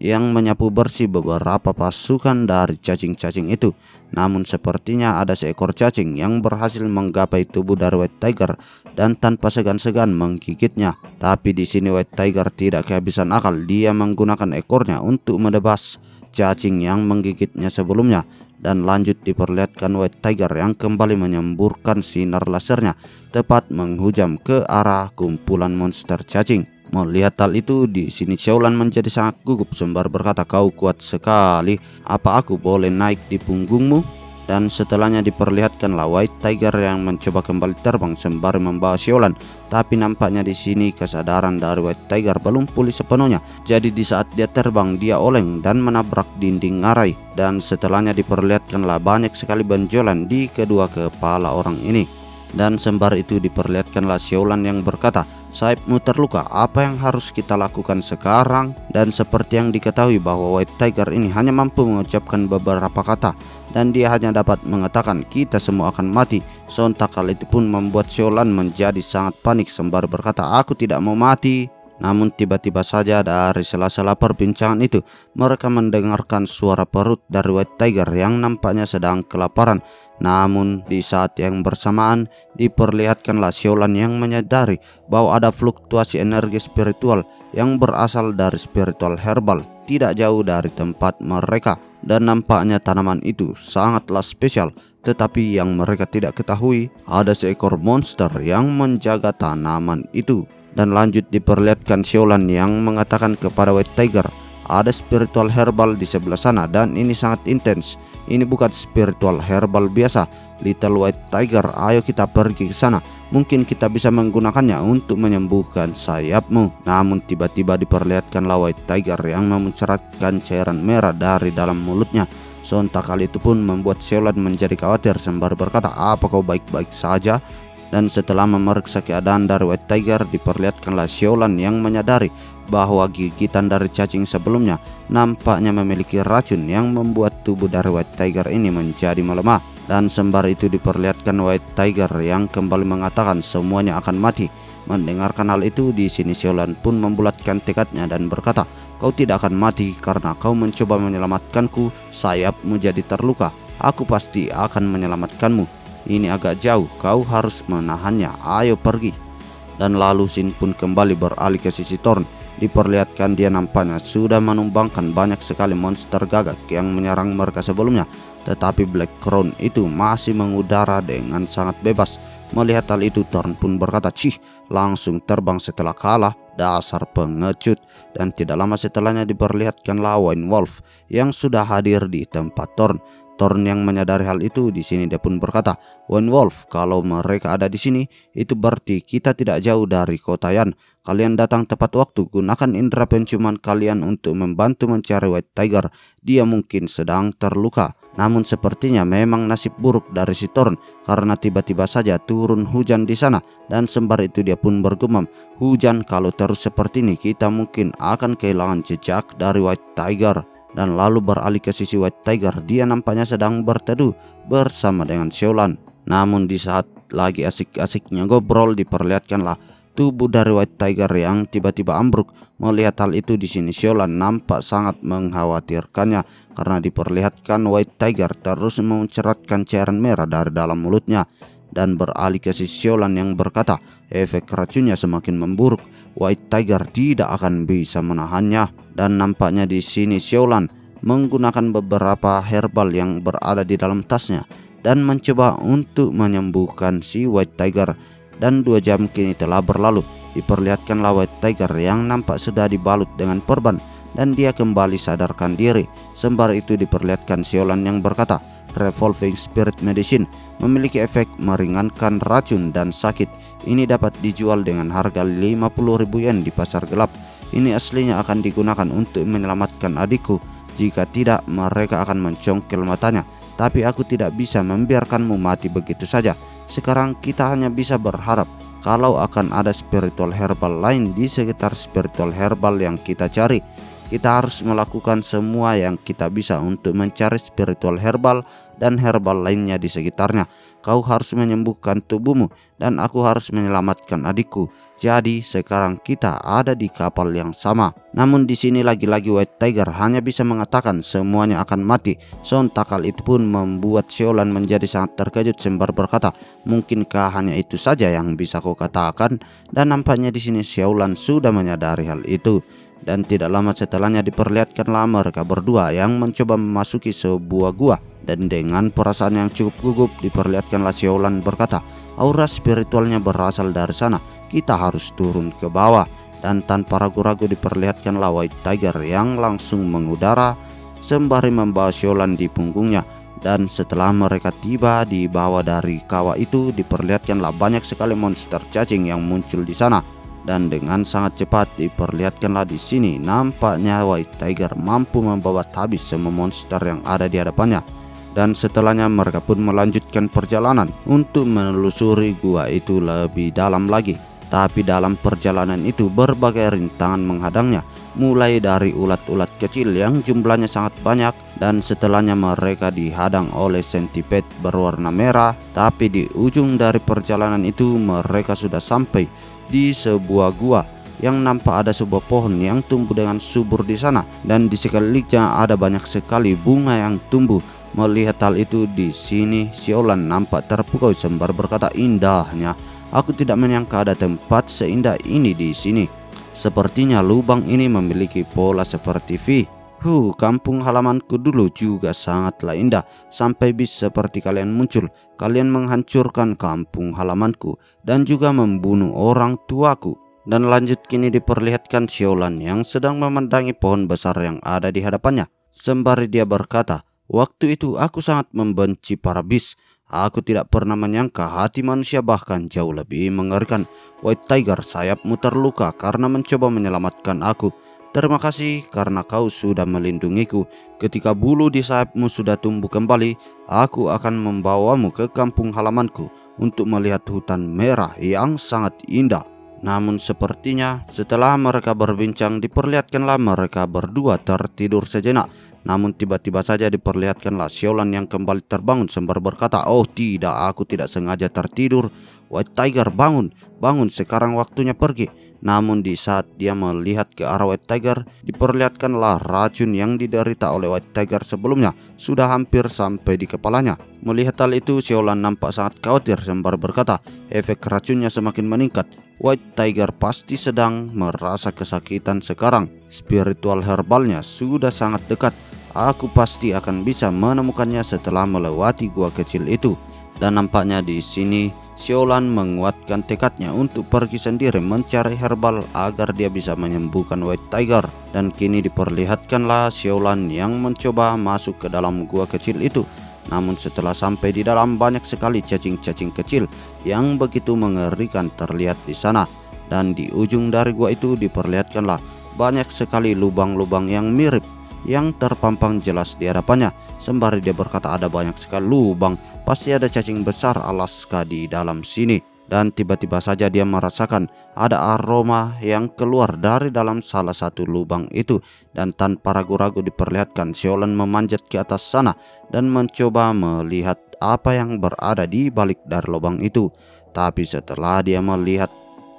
yang menyapu bersih beberapa pasukan dari cacing-cacing itu. Namun sepertinya ada seekor cacing yang berhasil menggapai tubuh dari White Tiger dan tanpa segan-segan menggigitnya. Tapi di sini White Tiger tidak kehabisan akal. Dia menggunakan ekornya untuk menebas cacing yang menggigitnya sebelumnya. Dan lanjut diperlihatkan White Tiger yang kembali menyemburkan sinar lasernya tepat menghujam ke arah kumpulan monster cacing. Melihat hal itu, di sini Xiaolan menjadi sangat gugup sembari berkata, "Kau kuat sekali. Apa aku boleh naik di punggungmu?" Dan setelahnya diperlihatkanlah White Tiger yang mencoba kembali terbang sembari membawa Xiaolan. Tapi nampaknya di sini kesadaran dari White Tiger belum pulih sepenuhnya. Jadi di saat dia terbang, dia oleng dan menabrak dinding ngarai. Dan setelahnya diperlihatkanlah banyak sekali benjolan di kedua kepala orang ini. Dan sembari itu diperlihatkanlah Xiaolan yang berkata, "Sayapmu terluka, apa yang harus kita lakukan sekarang?" Dan seperti yang diketahui bahwa White Tiger ini hanya mampu mengucapkan beberapa kata dan dia hanya dapat mengatakan, "Kita semua akan mati." Sontak hal itu pun membuat Xiaolan menjadi sangat panik sembari berkata, "Aku tidak mau mati." Namun tiba-tiba saja dari sela-sela perbincangan itu mereka mendengarkan suara perut dari White Tiger yang nampaknya sedang kelaparan. Namun di saat yang bersamaan diperlihatkanlah Xiaolan yang menyadari bahwa ada fluktuasi energi spiritual yang berasal dari spiritual herbal tidak jauh dari tempat mereka. Dan nampaknya tanaman itu sangatlah spesial. Tetapi yang mereka tidak ketahui, ada seekor monster yang menjaga tanaman itu. Dan lanjut diperlihatkan Xiaolan yang mengatakan kepada White Tiger, "Ada spiritual herbal di sebelah sana dan ini sangat intens. Ini bukan spiritual herbal biasa. Little White Tiger, ayo kita pergi ke sana. Mungkin kita bisa menggunakannya untuk menyembuhkan sayapmu." Namun tiba-tiba diperlihatkanlah White Tiger yang memuncratkan cairan merah dari dalam mulutnya. Sontak hal itu pun membuat Xiaolan menjadi khawatir sembari berkata, "Apa kau baik-baik saja?" Dan setelah memeriksa keadaan dari White Tiger, diperlihatkanlah Xiaolan yang menyadari bahwa gigitan dari cacing sebelumnya nampaknya memiliki racun yang membuat tubuh dari White Tiger ini menjadi melemah. Dan sembari itu diperlihatkan White Tiger yang kembali mengatakan semuanya akan mati. Mendengarkan hal itu, di sini Xiaolan pun membulatkan tekadnya dan berkata, "Kau tidak akan mati karena kau mencoba menyelamatkanku. Sayapmu jadi terluka. Aku pasti akan menyelamatkanmu. Ini agak jauh, kau harus menahannya. Ayo pergi." Dan lalu scene pun kembali beralih ke sisi Thorn. Diperlihatkan dia nampaknya sudah menumbangkan banyak sekali monster gagak yang menyerang mereka sebelumnya. Tetapi Black Crown itu masih mengudara dengan sangat bebas. Melihat hal itu, Thorn pun berkata, "Cih," langsung terbang setelah kalah. Dasar pengecut. Dan tidak lama setelahnya diperlihatkanlah White Wolf yang sudah hadir di tempat Thorn. Thorn yang menyadari hal itu, di sini dia pun berkata, "White Wolf, kalau mereka ada di sini, itu berarti kita tidak jauh dari kota Yan. Kalian datang tepat waktu. Gunakan indera penciuman kalian untuk membantu mencari White Tiger. Dia mungkin sedang terluka." Namun sepertinya memang nasib buruk dari si Thorn, karena tiba-tiba saja turun hujan di sana. Dan sembar itu dia pun bergumam, "Hujan, kalau terus seperti ini kita mungkin akan kehilangan jejak dari White Tiger." Dan lalu beralih ke sisi White Tiger. Dia nampaknya sedang berteduh bersama dengan Xiaolan. Namun di saat lagi asik-asiknya ngobrol, diperlihatkanlah tubuh dari White Tiger yang tiba-tiba ambruk. Melihat hal itu, di sini Xiaolan nampak sangat mengkhawatirkannya, karena diperlihatkan White Tiger terus menceratkan cairan merah dari dalam mulutnya. Dan beralih ke si Xiaolan yang berkata, efek racunnya semakin memburuk. White Tiger tidak akan bisa menahannya. Dan nampaknya di sini Xiaolan menggunakan beberapa herbal yang berada di dalam tasnya dan mencoba untuk menyembuhkan si White Tiger. Dan 2 jam kini telah berlalu. Diperlihatkanlah White Tiger yang nampak sudah dibalut dengan perban dan dia kembali sadarkan diri. Sembar itu diperlihatkan Xiaolan yang berkata, "Revolving Spirit Medicine memiliki efek meringankan racun dan sakit. Ini dapat dijual dengan harga 50.000 yen di pasar gelap. Ini aslinya akan digunakan untuk menyelamatkan adikku. Jika tidak, mereka akan mencongkel matanya. Tapi aku tidak bisa membiarkanmu mati begitu saja. Sekarang kita hanya bisa berharap kalau akan ada spiritual herbal lain di sekitar spiritual herbal yang kita cari. Kita harus melakukan semua yang kita bisa untuk mencari spiritual herbal dan herbal lainnya di sekitarnya. Kau harus menyembuhkan tubuhmu dan aku harus menyelamatkan adikku. Jadi sekarang kita ada di kapal yang sama." Namun di sini lagi-lagi White Tiger hanya bisa mengatakan semuanya akan mati. Sontak hal itu pun membuat Xiaolan menjadi sangat terkejut sembar berkata, "Mungkinkah hanya itu saja yang bisa kau katakan?" Dan nampaknya di sini Xiaolan sudah menyadari hal itu. Dan tidak lama setelahnya diperlihatkanlah mereka berdua yang mencoba memasuki sebuah gua. Dan dengan perasaan yang cukup gugup diperlihatkanlah Xiaolan berkata, "Aura spiritualnya berasal dari sana. Kita harus turun ke bawah." Dan tanpa ragu-ragu diperlihatkanlah White Tiger yang langsung mengudara sembari membawa Xiaolan di punggungnya. Dan setelah mereka tiba di bawah dari kawah itu, diperlihatkanlah banyak sekali monster cacing yang muncul di sana. Dan dengan sangat cepat diperlihatkanlah di sini nampaknya White Tiger mampu membawa habis semua monster yang ada di hadapannya. Dan setelahnya mereka pun melanjutkan perjalanan untuk menelusuri gua itu lebih dalam lagi. Tapi dalam perjalanan itu berbagai rintangan menghadangnya, mulai dari ulat-ulat kecil yang jumlahnya sangat banyak. Dan setelahnya mereka dihadang oleh centipede berwarna merah. Tapi di ujung dari perjalanan itu mereka sudah sampai di sebuah gua yang nampak ada sebuah pohon yang tumbuh dengan subur di sana, dan di sekelilingnya ada banyak sekali bunga yang tumbuh. Melihat hal itu, di sini Xiaolan nampak terpukau sembar berkata, "Indahnya, aku tidak menyangka ada tempat seindah ini di sini. Sepertinya lubang ini memiliki pola seperti V. Kampung halamanku dulu juga sangatlah indah. Sampai bis seperti kalian muncul. Kalian menghancurkan kampung halamanku dan juga membunuh orang tuaku." Dan lanjut kini diperlihatkan Xiaolan yang sedang memandangi pohon besar yang ada di hadapannya. Sembari dia berkata, "Waktu itu aku sangat membenci para bis. Aku tidak pernah menyangka hati manusia bahkan jauh lebih mengerikan. White Tiger, sayapmu terluka karena mencoba menyelamatkan aku. Terima kasih karena kau sudah melindungiku. Ketika bulu di sayapmu sudah tumbuh kembali, aku akan membawamu ke kampung halamanku untuk melihat hutan merah yang sangat indah." Namun sepertinya setelah mereka berbincang diperlihatkanlah mereka berdua tertidur sejenak. Namun tiba-tiba saja diperlihatkanlah Xiaolan yang kembali terbangun sembari berkata, "Oh tidak, aku tidak sengaja tertidur. White Tiger, bangun, bangun, sekarang waktunya pergi." Namun di saat dia melihat ke arah White Tiger, diperlihatkanlah racun yang diderita oleh White Tiger sebelumnya sudah hampir sampai di kepalanya. Melihat hal itu, Xiaolan nampak sangat khawatir sembari berkata, efek racunnya semakin meningkat. White Tiger pasti sedang merasa kesakitan sekarang. Spiritual herbalnya sudah sangat dekat. Aku pasti akan bisa menemukannya setelah melewati gua kecil itu. Dan nampaknya di sini Xiaolan menguatkan tekadnya untuk pergi sendiri mencari herbal agar dia bisa menyembuhkan White Tiger. Dan kini diperlihatkanlah Xiaolan yang mencoba masuk ke dalam gua kecil itu. Namun setelah sampai di dalam, banyak sekali cacing-cacing kecil yang begitu mengerikan terlihat di sana. Dan di ujung dari gua itu diperlihatkanlah banyak sekali lubang-lubang yang mirip yang terpampang jelas di hadapannya. Sembari dia berkata, ada banyak sekali lubang, pasti ada cacing besar Alaska di dalam sini. Dan tiba-tiba saja dia merasakan ada aroma yang keluar dari dalam salah satu lubang itu. Dan tanpa ragu-ragu diperlihatkan Xiaolan memanjat ke atas sana dan mencoba melihat apa yang berada di balik dari lubang itu. Tapi setelah dia melihat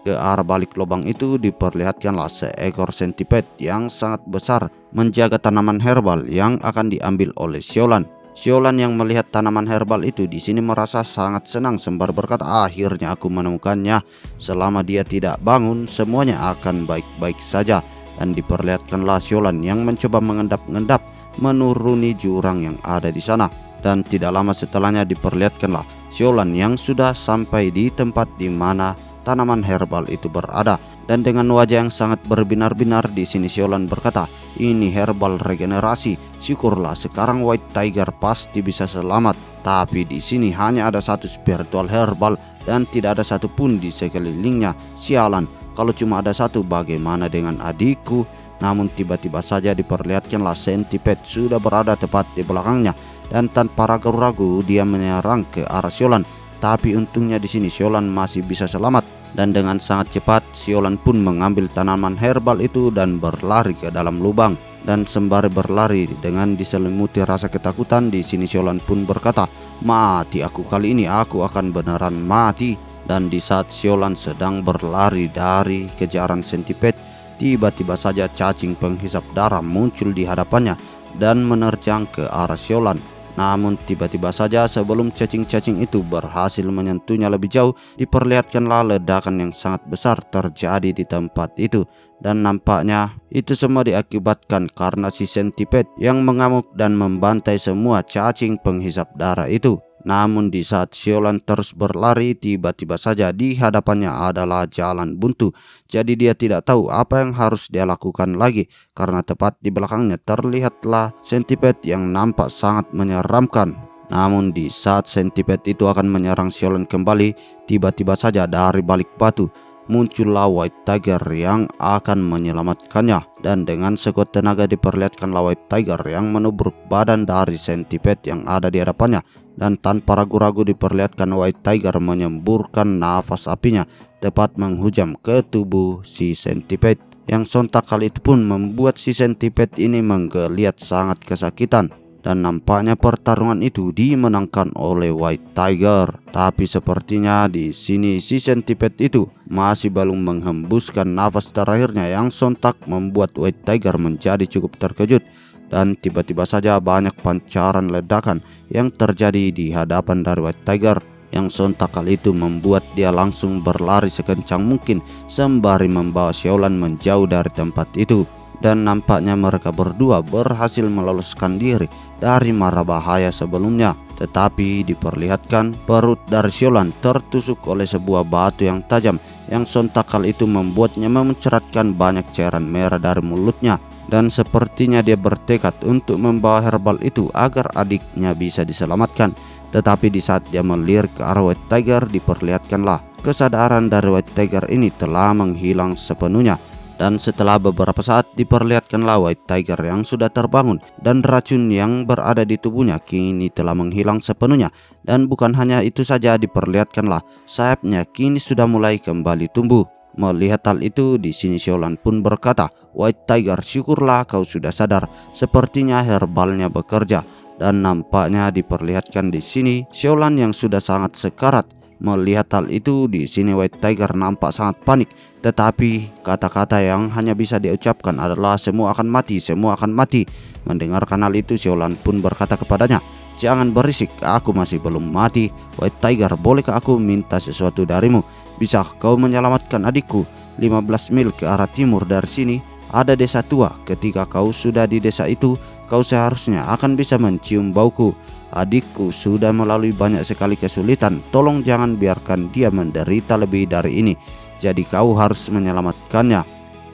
ke arah balik lubang itu, diperlihatkanlah seekor centipede yang sangat besar menjaga tanaman herbal yang akan diambil oleh Xiaolan. Xiaolan yang melihat tanaman herbal itu di sini merasa sangat senang sembari berkata, akhirnya aku menemukannya. Selama dia tidak bangun, semuanya akan baik-baik saja. Dan diperlihatkanlah Xiaolan yang mencoba mengendap-endap menuruni jurang yang ada di sana. Dan tidak lama setelahnya diperlihatkanlah Xiaolan yang sudah sampai di tempat di mana tanaman herbal itu berada. Dan dengan wajah yang sangat berbinar-binar di sini Xiaolan berkata, ini herbal regenerasi. Syukurlah sekarang White Tiger pasti bisa selamat. Tapi di sini hanya ada satu spiritual herbal dan tidak ada satupun di sekelilingnya. Sialan, kalau cuma ada satu, bagaimana dengan adikku? Namun tiba-tiba saja diperlihatkanlah centipede sudah berada tepat di belakangnya. Dan tanpa ragu-ragu dia menyerang ke arah Xiaolan. Tapi untungnya di sini Xiaolan masih bisa selamat. Dan dengan sangat cepat Xiaolan pun mengambil tanaman herbal itu dan berlari ke dalam lubang. Dan sembari berlari dengan diselimuti rasa ketakutan, di sini Xiaolan pun berkata, mati aku kali ini, aku akan beneran mati. Dan di saat Xiaolan sedang berlari dari kejaran centipede, tiba-tiba saja cacing penghisap darah muncul di hadapannya dan menerjang ke arah Xiaolan. Namun tiba-tiba saja sebelum cacing-cacing itu berhasil menyentuhnya lebih jauh, diperlihatkanlah ledakan yang sangat besar terjadi di tempat itu. Dan nampaknya itu semua diakibatkan karena si centipede yang mengamuk dan membantai semua cacing penghisap darah itu. Namun di saat Xiaolan terus berlari, tiba-tiba saja di hadapannya adalah jalan buntu. Jadi dia tidak tahu apa yang harus dia lakukan lagi, karena tepat di belakangnya terlihatlah centipede yang nampak sangat menyeramkan. Namun di saat centipede itu akan menyerang Xiaolan kembali, tiba-tiba saja dari balik batu muncullah White Tiger yang akan menyelamatkannya. Dan dengan sekuat tenaga diperlihatkanlah White Tiger yang menubruk badan dari centipede yang ada di hadapannya. Dan tanpa ragu-ragu diperlihatkan White Tiger menyemburkan nafas apinya tepat menghujam ke tubuh si centipede. Yang sontak kali itu pun membuat si centipede ini menggeliat sangat kesakitan. Dan nampaknya pertarungan itu dimenangkan oleh White Tiger. Tapi sepertinya di sini si centipede itu masih belum menghembuskan nafas terakhirnya, yang sontak membuat White Tiger menjadi cukup terkejut. Dan tiba-tiba saja banyak pancaran ledakan yang terjadi di hadapan dari White Tiger, yang sontak kali itu membuat dia langsung berlari sekencang mungkin sembari membawa Xiaolan menjauh dari tempat itu. Dan nampaknya mereka berdua berhasil meloloskan diri dari mara bahaya sebelumnya. Tetapi diperlihatkan perut dari Xiaolan tertusuk oleh sebuah batu yang tajam, yang sontak kali itu membuatnya memenceratkan banyak cairan merah dari mulutnya. Dan sepertinya dia bertekad untuk membawa herbal itu agar adiknya bisa diselamatkan. Tetapi di saat dia melirik ke arah White Tiger, diperlihatkanlah kesadaran dari White Tiger ini telah menghilang sepenuhnya. Dan setelah beberapa saat diperlihatkanlah White Tiger yang sudah terbangun, dan racun yang berada di tubuhnya kini telah menghilang sepenuhnya. Dan bukan hanya itu saja, diperlihatkanlah sayapnya kini sudah mulai kembali tumbuh. Melihat hal itu, di sini Xiaolan pun berkata, White Tiger, syukurlah kau sudah sadar. Sepertinya herbalnya bekerja. Dan nampaknya diperlihatkan di sini Xiaolan yang sudah sangat sekarat Melihat hal itu, di sini White Tiger nampak sangat panik. Tetapi kata-kata yang hanya bisa diucapkan adalah semua akan mati, semua akan mati. Mendengarkan hal itu, Siolan pun berkata kepadanya, "Jangan berisik, aku masih belum mati. White Tiger, bolehkah aku minta sesuatu darimu? Bisa kau menyelamatkan adikku? 15 mil ke arah timur dari sini ada desa tua. Ketika kau sudah di desa itu, kau seharusnya akan bisa mencium bauku. Adikku sudah melalui banyak sekali kesulitan. Tolong jangan biarkan dia menderita lebih dari ini. Jadi kau harus menyelamatkannya.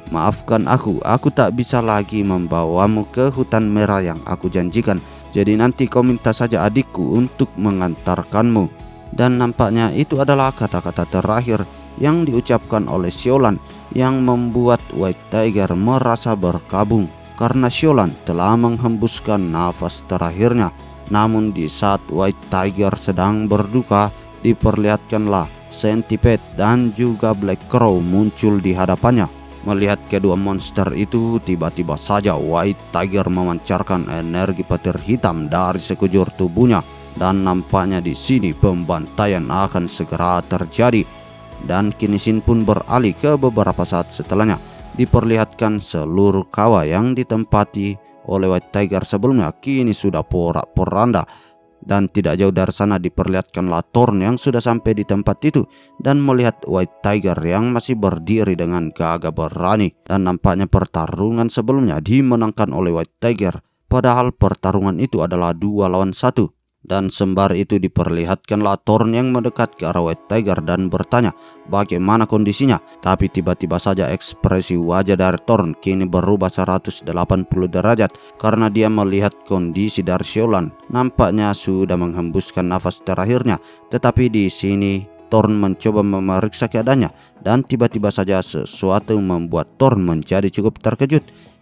Maafkan aku tak bisa lagi membawamu ke hutan merah yang aku janjikan. Jadi nanti kau minta saja adikku untuk mengantarkanmu." Dan nampaknya itu adalah kata-kata terakhir yang diucapkan oleh Siolan, yang membuat White Tiger merasa berkabung karena Siolan telah menghembuskan nafas terakhirnya. Namun di saat White Tiger sedang berduka, diperlihatkanlah Centipede dan juga Black Crow muncul di hadapannya. Melihat kedua monster itu, tiba-tiba saja White Tiger memancarkan energi petir hitam dari sekujur tubuhnya, dan nampaknya di sini pembantaian akan segera terjadi. Dan kini Shin pun beralih ke beberapa saat setelahnya. Diperlihatkan seluruh kawah yang ditempati oleh White Tiger sebelumnya kini sudah porak-poranda. Dan tidak jauh dari sana diperlihatkanlah Thorn yang sudah sampai di tempat itu dan melihat White Tiger yang masih berdiri dengan gagah berani. Dan nampaknya pertarungan sebelumnya dimenangkan oleh White Tiger, padahal pertarungan itu adalah 2 lawan 1. Dan sembari itu diperlihatkanlah Thorn yang mendekat ke arah White Tiger dan bertanya bagaimana kondisinya. Tapi tiba-tiba saja ekspresi wajah dari Thorn kini berubah 180 derajat karena dia melihat kondisi dari Siolan. Nampaknya sudah menghembuskan nafas terakhirnya. Tetapi di sini Thorn mencoba memeriksa keadaannya dan tiba-tiba saja sesuatu membuat Thorn menjadi cukup terkejut.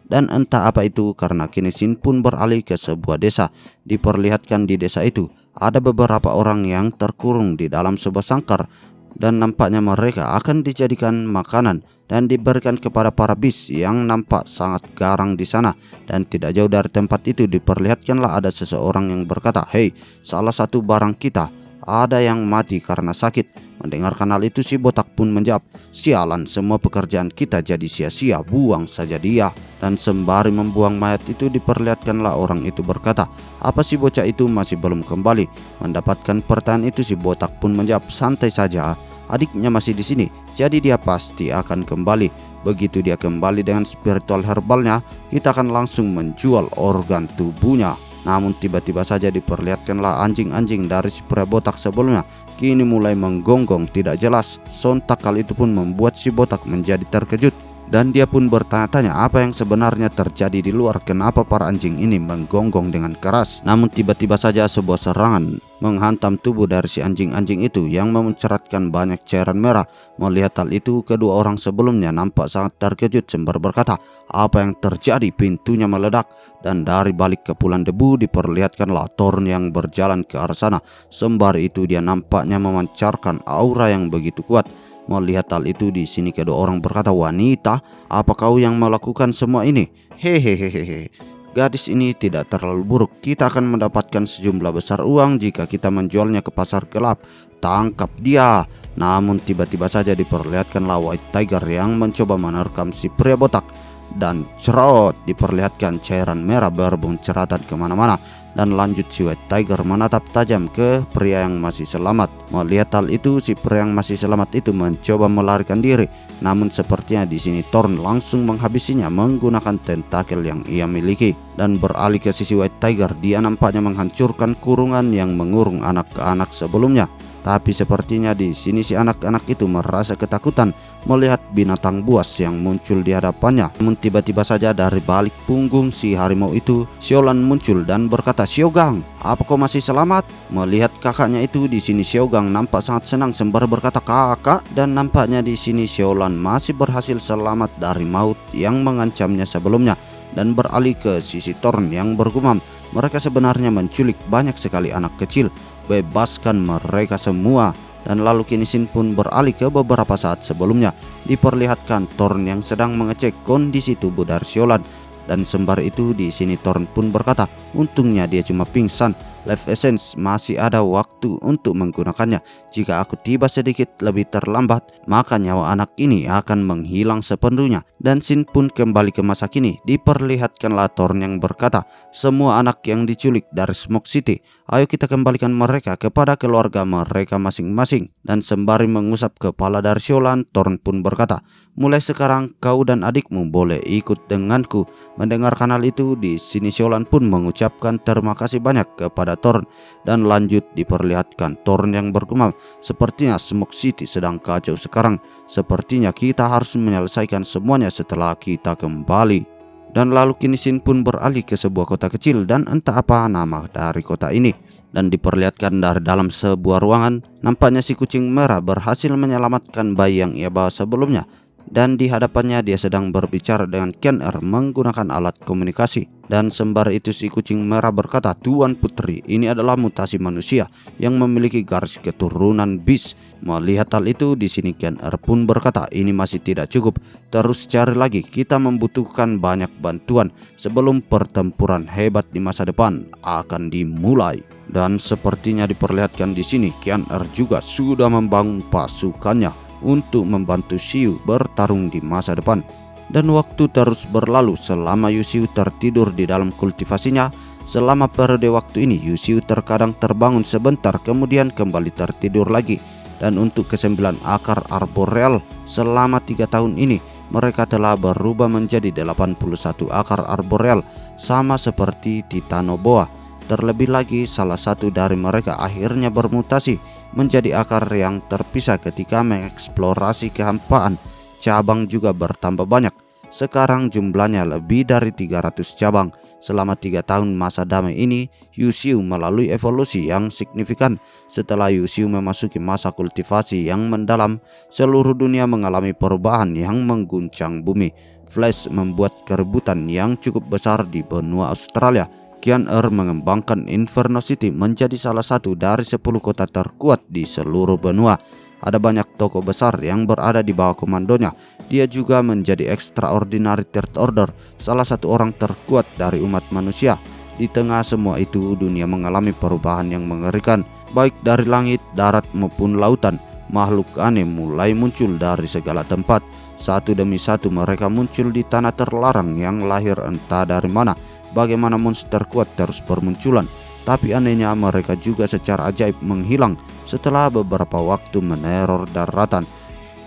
Dan entah apa itu, karena kini Shin pun beralih ke sebuah desa. Diperlihatkan di desa itu ada beberapa orang yang terkurung di dalam sebuah sangkar, dan nampaknya mereka akan dijadikan makanan dan diberikan kepada para bis yang nampak sangat garang di sana. Dan tidak jauh dari tempat itu diperlihatkanlah ada seseorang yang berkata, "Hei, salah satu barang kita ada yang mati karena sakit." Mendengarkan hal itu si botak pun menjawab, "Sialan, semua pekerjaan kita jadi sia-sia, buang saja dia." Dan sembari membuang mayat itu diperlihatkanlah orang itu berkata, "Apa si bocah itu masih belum kembali?" Mendapatkan pertanyaan itu si botak pun menjawab, "Santai saja, adiknya masih di sini, jadi dia pasti akan kembali. Begitu dia kembali dengan spiritual herbalnya, kita akan langsung menjual organ tubuhnya." Namun tiba-tiba saja diperlihatkanlah anjing-anjing dari si pria botak sebelumnya kini mulai menggonggong tidak jelas. Sontak hal itu pun membuat si botak menjadi terkejut dan dia pun bertanya-tanya apa yang sebenarnya terjadi di luar, kenapa para anjing ini menggonggong dengan keras. Namun tiba-tiba saja sebuah serangan menghantam tubuh dari si anjing-anjing itu yang memuncratkan banyak cairan merah. Melihat hal itu, kedua orang sebelumnya nampak sangat terkejut sembari berkata, "Apa yang terjadi?" Pintunya meledak dan dari balik kepulan debu diperlihatkanlah Thorn yang berjalan ke arah sana. Sembari itu dia nampaknya memancarkan aura yang begitu kuat. Melihat hal itu, di sini kedua orang berkata, "Wanita, apa kau yang melakukan semua ini?" "Hehehehe, gadis ini tidak terlalu buruk. Kita akan mendapatkan sejumlah besar uang jika kita menjualnya ke pasar gelap. Tangkap dia." Namun tiba-tiba saja diperlihatkanlah White Tiger yang mencoba menerkam si pria botak. Dan cerot, diperlihatkan cairan merah berbunceratan kemana-mana. Dan lanjut si White Tiger menatap tajam ke pria yang masih selamat. Melihat hal itu, si pria yang masih selamat itu mencoba melarikan diri. Namun sepertinya di sini Thorn langsung menghabisinya menggunakan tentakel yang ia miliki. Dan beralih ke sisi White Tiger, dia nampaknya menghancurkan kurungan yang mengurung anak-anak sebelumnya. Tapi sepertinya di sini si anak-anak itu merasa ketakutan melihat binatang buas yang muncul di hadapannya. Namun tiba-tiba saja dari balik punggung si harimau itu, Siolan muncul dan berkata, "Siogang, apa kau masih selamat?" Melihat kakaknya itu, di sini Siogang nampak sangat senang sembari berkata, "Kakak." Dan nampaknya di sini Siolan masih berhasil selamat dari maut yang mengancamnya sebelumnya. Dan beralih ke sisi Thorn yang bergumam, "Mereka sebenarnya menculik banyak sekali anak kecil. Bebaskan mereka semua." Dan lalu kini Shin pun beralih ke beberapa saat sebelumnya. Diperlihatkan Thorn yang sedang mengecek kondisi tubuh dari Siolan. Dan sembari itu di sini Thorn pun berkata, "Untungnya dia cuma pingsan." Life Essence masih ada waktu untuk menggunakannya. Jika aku tiba sedikit lebih terlambat, maka nyawa anak ini akan menghilang sepenuhnya. Dan Shin pun kembali ke masa kini. Diperlihatkanlah Thorn yang berkata, semua anak yang diculik dari Smoke City, ayo kita kembalikan mereka kepada keluarga mereka masing-masing. Dan sembari mengusap kepala dari Siolan, Thorn pun berkata, mulai sekarang kau dan adikmu boleh ikut denganku. Mendengarkan hal itu, di sini Siolan pun mengucapkan terima kasih banyak kepada Thorn. Dan lanjut diperlihatkan Thorn yang bergumam, sepertinya Smoke City sedang kacau sekarang. Sepertinya kita harus menyelesaikan semuanya setelah kita kembali. Dan lalu kini Shin pun beralih ke sebuah kota kecil dan entah apa nama dari kota ini. Dan diperlihatkan dari dalam sebuah ruangan, nampaknya si kucing merah berhasil menyelamatkan bayi yang ia bawa sebelumnya. Dan di hadapannya dia sedang berbicara dengan Ken-Er menggunakan alat komunikasi. Dan sembari itu si kucing merah berkata, Tuan Putri, ini adalah mutasi manusia yang memiliki garis keturunan Beast. Melihat hal itu, di sini Ken-Er pun berkata, ini masih tidak cukup. Terus cari lagi, kita membutuhkan banyak bantuan sebelum pertempuran hebat di masa depan akan dimulai. Dan sepertinya diperlihatkan di sini, Ken-Er juga sudah membangun pasukannya untuk membantu Xiu bertarung di masa depan. Dan waktu terus berlalu selama Yu Xiu tertidur di dalam kultivasinya. Selama periode waktu ini, Yu Xiu terkadang terbangun sebentar kemudian kembali tertidur lagi. Dan untuk ke-9 akar arboreal selama 3 tahun ini, mereka telah berubah menjadi 81 akar arboreal, sama seperti Titanoboa. Terlebih lagi, salah satu dari mereka akhirnya bermutasi menjadi akar yang terpisah ketika mengeksplorasi kehampaan. Cabang juga bertambah banyak. Sekarang jumlahnya lebih dari 300 cabang. Selama 3 tahun masa damai ini, Yu Xiu melalui evolusi yang signifikan. Setelah Yu Xiu memasuki masa kultivasi yang mendalam, seluruh dunia mengalami perubahan yang mengguncang bumi. Flash membuat keributan yang cukup besar di benua Australia. Ken-Er mengembangkan Inferno City menjadi salah satu dari 10 kota terkuat di seluruh benua. Ada banyak toko besar yang berada di bawah komandonya. Dia juga menjadi Extraordinary Third Order, salah satu orang terkuat dari umat manusia. Di tengah semua itu, dunia mengalami perubahan yang mengerikan, baik dari langit, darat maupun lautan. Makhluk aneh mulai muncul dari segala tempat. Satu demi satu mereka muncul di tanah terlarang yang lahir entah dari mana. Bagaimana monster kuat terus bermunculan. Tapi anehnya mereka juga secara ajaib menghilang setelah beberapa waktu meneror daratan.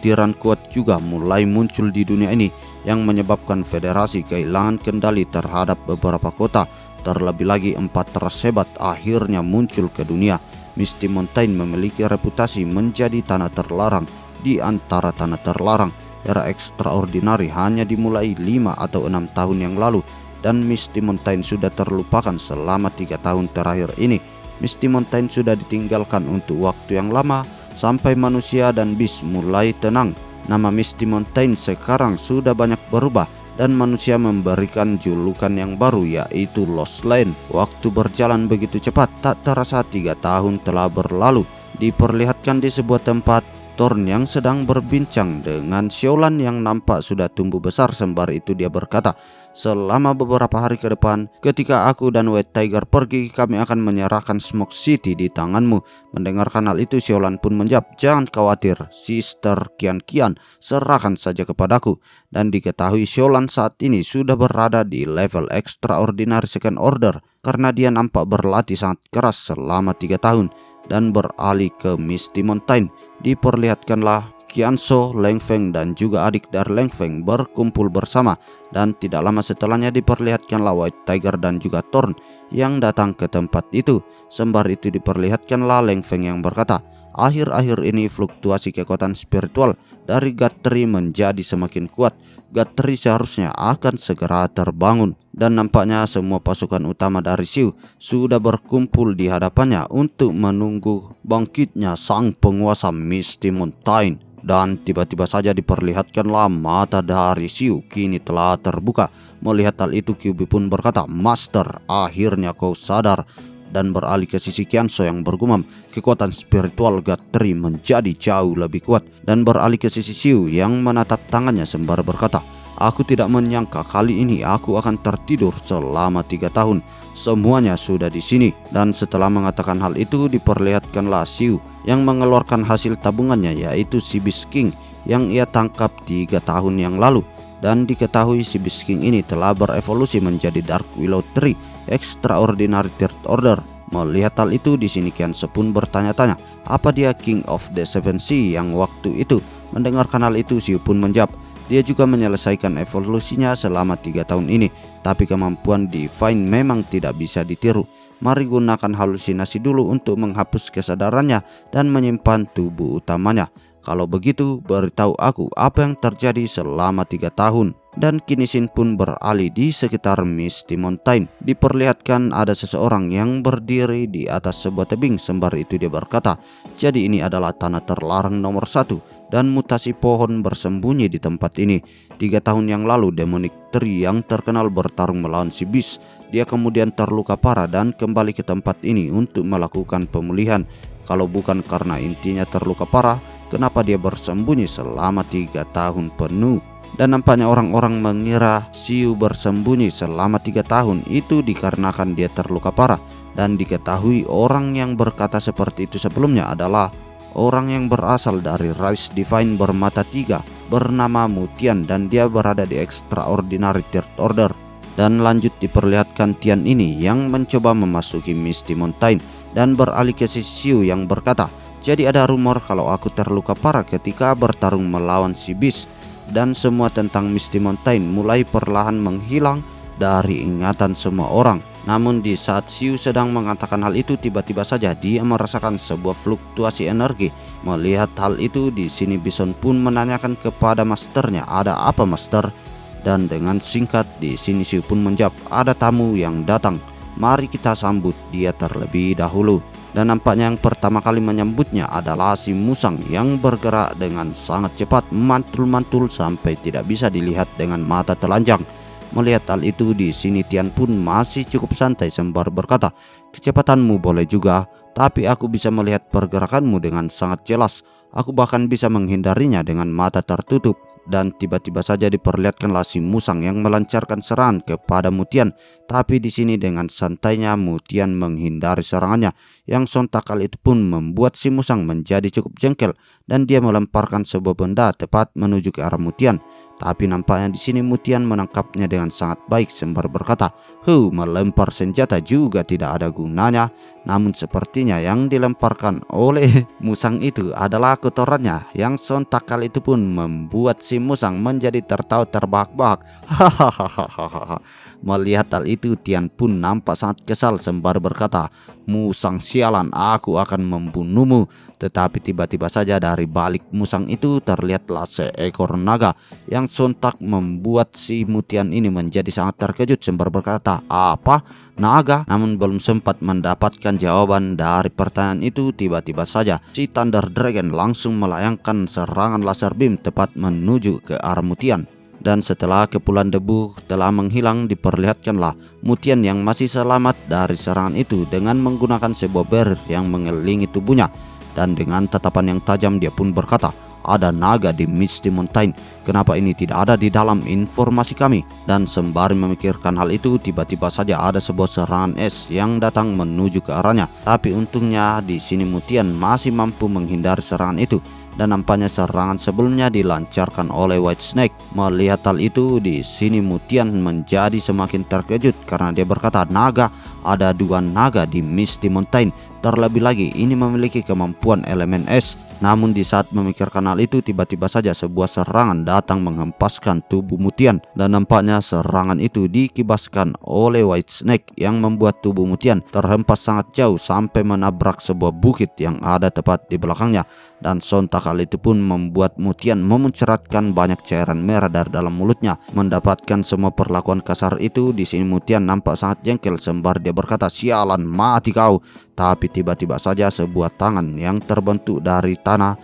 Tiran kuat juga mulai muncul di dunia ini yang menyebabkan federasi kehilangan kendali terhadap beberapa kota. Terlebih lagi 4 ras hebat akhirnya muncul ke dunia. Misty Mountain memiliki reputasi menjadi tanah terlarang di antara tanah terlarang. Era Extraordinary hanya dimulai 5 atau 6 tahun yang lalu. Dan Misty Mountain sudah terlupakan selama 3 tahun terakhir ini. Misty Mountain sudah ditinggalkan untuk waktu yang lama sampai manusia dan Beast mulai tenang. Nama Misty Mountain sekarang sudah banyak berubah dan manusia memberikan julukan yang baru, yaitu Lost Land. Waktu berjalan begitu cepat, tak terasa 3 tahun telah berlalu. Diperlihatkan di sebuah tempat, Thorn yang sedang berbincang dengan Siolan yang nampak sudah tumbuh besar. Sembari itu dia berkata, selama beberapa hari ke depan, ketika aku dan White Tiger pergi, kami akan menyerahkan Smoke City di tanganmu. Mendengarkan hal itu, Siolan pun menjawab, jangan khawatir, Sister Kian, serahkan saja kepadaku. Dan diketahui Siolan saat ini sudah berada di level Extraordinary Second Order, karena dia nampak berlatih sangat keras selama 3 tahun. Dan beralih ke Misty Mountain, diperlihatkanlah Qianso, Leng Feng dan juga adik dari Leng Feng berkumpul bersama. Dan tidak lama setelahnya diperlihatkanlah White Tiger dan juga Thorn yang datang ke tempat itu. Sembari itu diperlihatkanlah Leng Feng yang berkata, akhir-akhir ini fluktuasi kekuatan spiritual dari Guthrie menjadi semakin kuat. Guthrie seharusnya akan segera terbangun. Dan nampaknya semua pasukan utama dari Xiu sudah berkumpul di hadapannya untuk menunggu bangkitnya sang penguasa Misty Mountain. Dan tiba-tiba saja diperlihatkanlah mata dari Xiu kini telah terbuka. Melihat hal itu, Kyuubi pun berkata, Master, akhirnya kau sadar. Dan beralih ke sisi Qianso yang bergumam, kekuatan spiritual Guthrie menjadi jauh lebih kuat. Dan beralih ke sisi Xiu yang menatap tangannya sembari berkata, Aku tidak menyangka kali ini aku akan tertidur selama 3 tahun. Semuanya sudah di sini." Dan setelah mengatakan hal itu, diperlihatkanlah Siu yang mengeluarkan hasil tabungannya, yaitu si Beast King yang ia tangkap 3 tahun yang lalu. Dan diketahui si Beast King ini telah berevolusi menjadi Dark Willow Tree Extraordinary Third Order. Melihat hal itu, di sini Kianse pun bertanya-tanya, apa dia King of the Seven Sea yang waktu itu? Mendengarkan hal itu, Siu pun menjawab, dia juga menyelesaikan evolusinya selama 3 tahun ini, tapi kemampuan Divine memang tidak bisa ditiru. Mari gunakan halusinasi dulu untuk menghapus kesadarannya dan menyimpan tubuh utamanya. Kalau begitu, beritahu aku apa yang terjadi selama 3 tahun. Dan kini Shin pun beralih di sekitar Misty Mountain. Diperlihatkan ada seseorang yang berdiri di atas sebuah tebing. Sembari itu dia berkata, jadi ini adalah tanah terlarang nomor 1. Dan mutasi pohon bersembunyi di tempat ini. 3 tahun yang lalu Demonic Tree yang terkenal bertarung melawan si Beast. Dia kemudian terluka parah dan kembali ke tempat ini untuk melakukan pemulihan. Kalau bukan karena intinya terluka parah, kenapa dia bersembunyi selama 3 tahun penuh? Dan nampaknya orang-orang mengira Siu bersembunyi selama 3 tahun itu dikarenakan dia terluka parah. Dan diketahui orang yang berkata seperti itu sebelumnya adalah orang yang berasal dari Rise Divine bermata 3 bernama Mutian, dan dia berada di Extraordinary Third Order. Dan lanjut diperlihatkan Tian ini yang mencoba memasuki Misty Mountain dan beralih ke si Siu yang berkata, jadi ada rumor kalau aku terluka parah ketika bertarung melawan si Beast. Dan semua tentang Misty Mountain mulai perlahan menghilang dari ingatan semua orang. Namun di saat Siu sedang mengatakan hal itu, tiba-tiba saja dia merasakan sebuah fluktuasi energi. Melihat hal itu, di sini Bison pun menanyakan kepada masternya, ada apa master? Dan dengan singkat di sini Siu pun menjawab, ada tamu yang datang. Mari kita sambut dia terlebih dahulu. Dan nampaknya yang pertama kali menyambutnya adalah si Musang yang bergerak dengan sangat cepat, mantul-mantul sampai tidak bisa dilihat dengan mata telanjang. Melihat hal itu, di sini Tian pun masih cukup santai sembari berkata, kecepatanmu boleh juga, tapi aku bisa melihat pergerakanmu dengan sangat jelas. Aku bahkan bisa menghindarinya dengan mata tertutup. Dan tiba-tiba saja diperlihatkanlah si Musang yang melancarkan serangan kepada Mutian. Tapi di sini dengan santainya Mutian menghindari serangannya, yang sontak kali itu pun membuat si Musang menjadi cukup jengkel dan dia melemparkan sebuah benda tepat menuju ke arah Mutian. Tapi nampaknya di sini Mutian menangkapnya dengan sangat baik sembari berkata, melempar senjata juga tidak ada gunanya. Namun sepertinya yang dilemparkan oleh Musang itu adalah kotorannya, yang sontak kali itu pun membuat si Musang menjadi tertawa terbahak-bahak. Hahaha. Melihat hal itu, Tian pun nampak sangat kesal sembari berkata, Musang sialan, aku akan membunuhmu. Tetapi tiba-tiba saja dari balik Musang itu terlihatlah seekor naga, yang sontak membuat si Mutian ini menjadi sangat terkejut sembari berkata, apa? Naga? Namun belum sempat mendapatkan jawaban dari pertanyaan itu, tiba-tiba saja si Thunder Dragon langsung melayangkan serangan laser beam tepat menuju ke arah Mutian. Dan setelah kepulan debu telah menghilang, diperlihatkanlah Mutian yang masih selamat dari serangan itu dengan menggunakan sebuah barrier yang mengelilingi tubuhnya. Dan dengan tatapan yang tajam dia pun berkata, ada naga di Misty Mountain, kenapa ini tidak ada di dalam informasi kami? Dan sembari memikirkan hal itu, tiba-tiba saja ada sebuah serangan es yang datang menuju ke arahnya. Tapi untungnya di sini Mutian masih mampu menghindari serangan itu. Dan nampaknya serangan sebelumnya dilancarkan oleh White Snake. Melihat hal itu, di sini Mutian menjadi semakin terkejut karena dia berkata, naga, ada 2 naga di Misty Mountain. Terlebih lagi ini memiliki kemampuan elemen es. Namun di saat memikirkan hal itu, tiba-tiba saja sebuah serangan datang menghempaskan tubuh Mutian. Dan nampaknya serangan itu dikibaskan oleh White Snake yang membuat tubuh Mutian terhempas sangat jauh sampai menabrak sebuah bukit yang ada tepat di belakangnya. Dan sontak hal itu pun membuat Mutian memuncratkan banyak cairan merah dari dalam mulutnya. Mendapatkan semua perlakuan kasar itu, di sini Mutian nampak sangat jengkel sembari dia berkata, sialan, mati kau. Tapi tiba-tiba saja sebuah tangan yang terbentuk dari tanah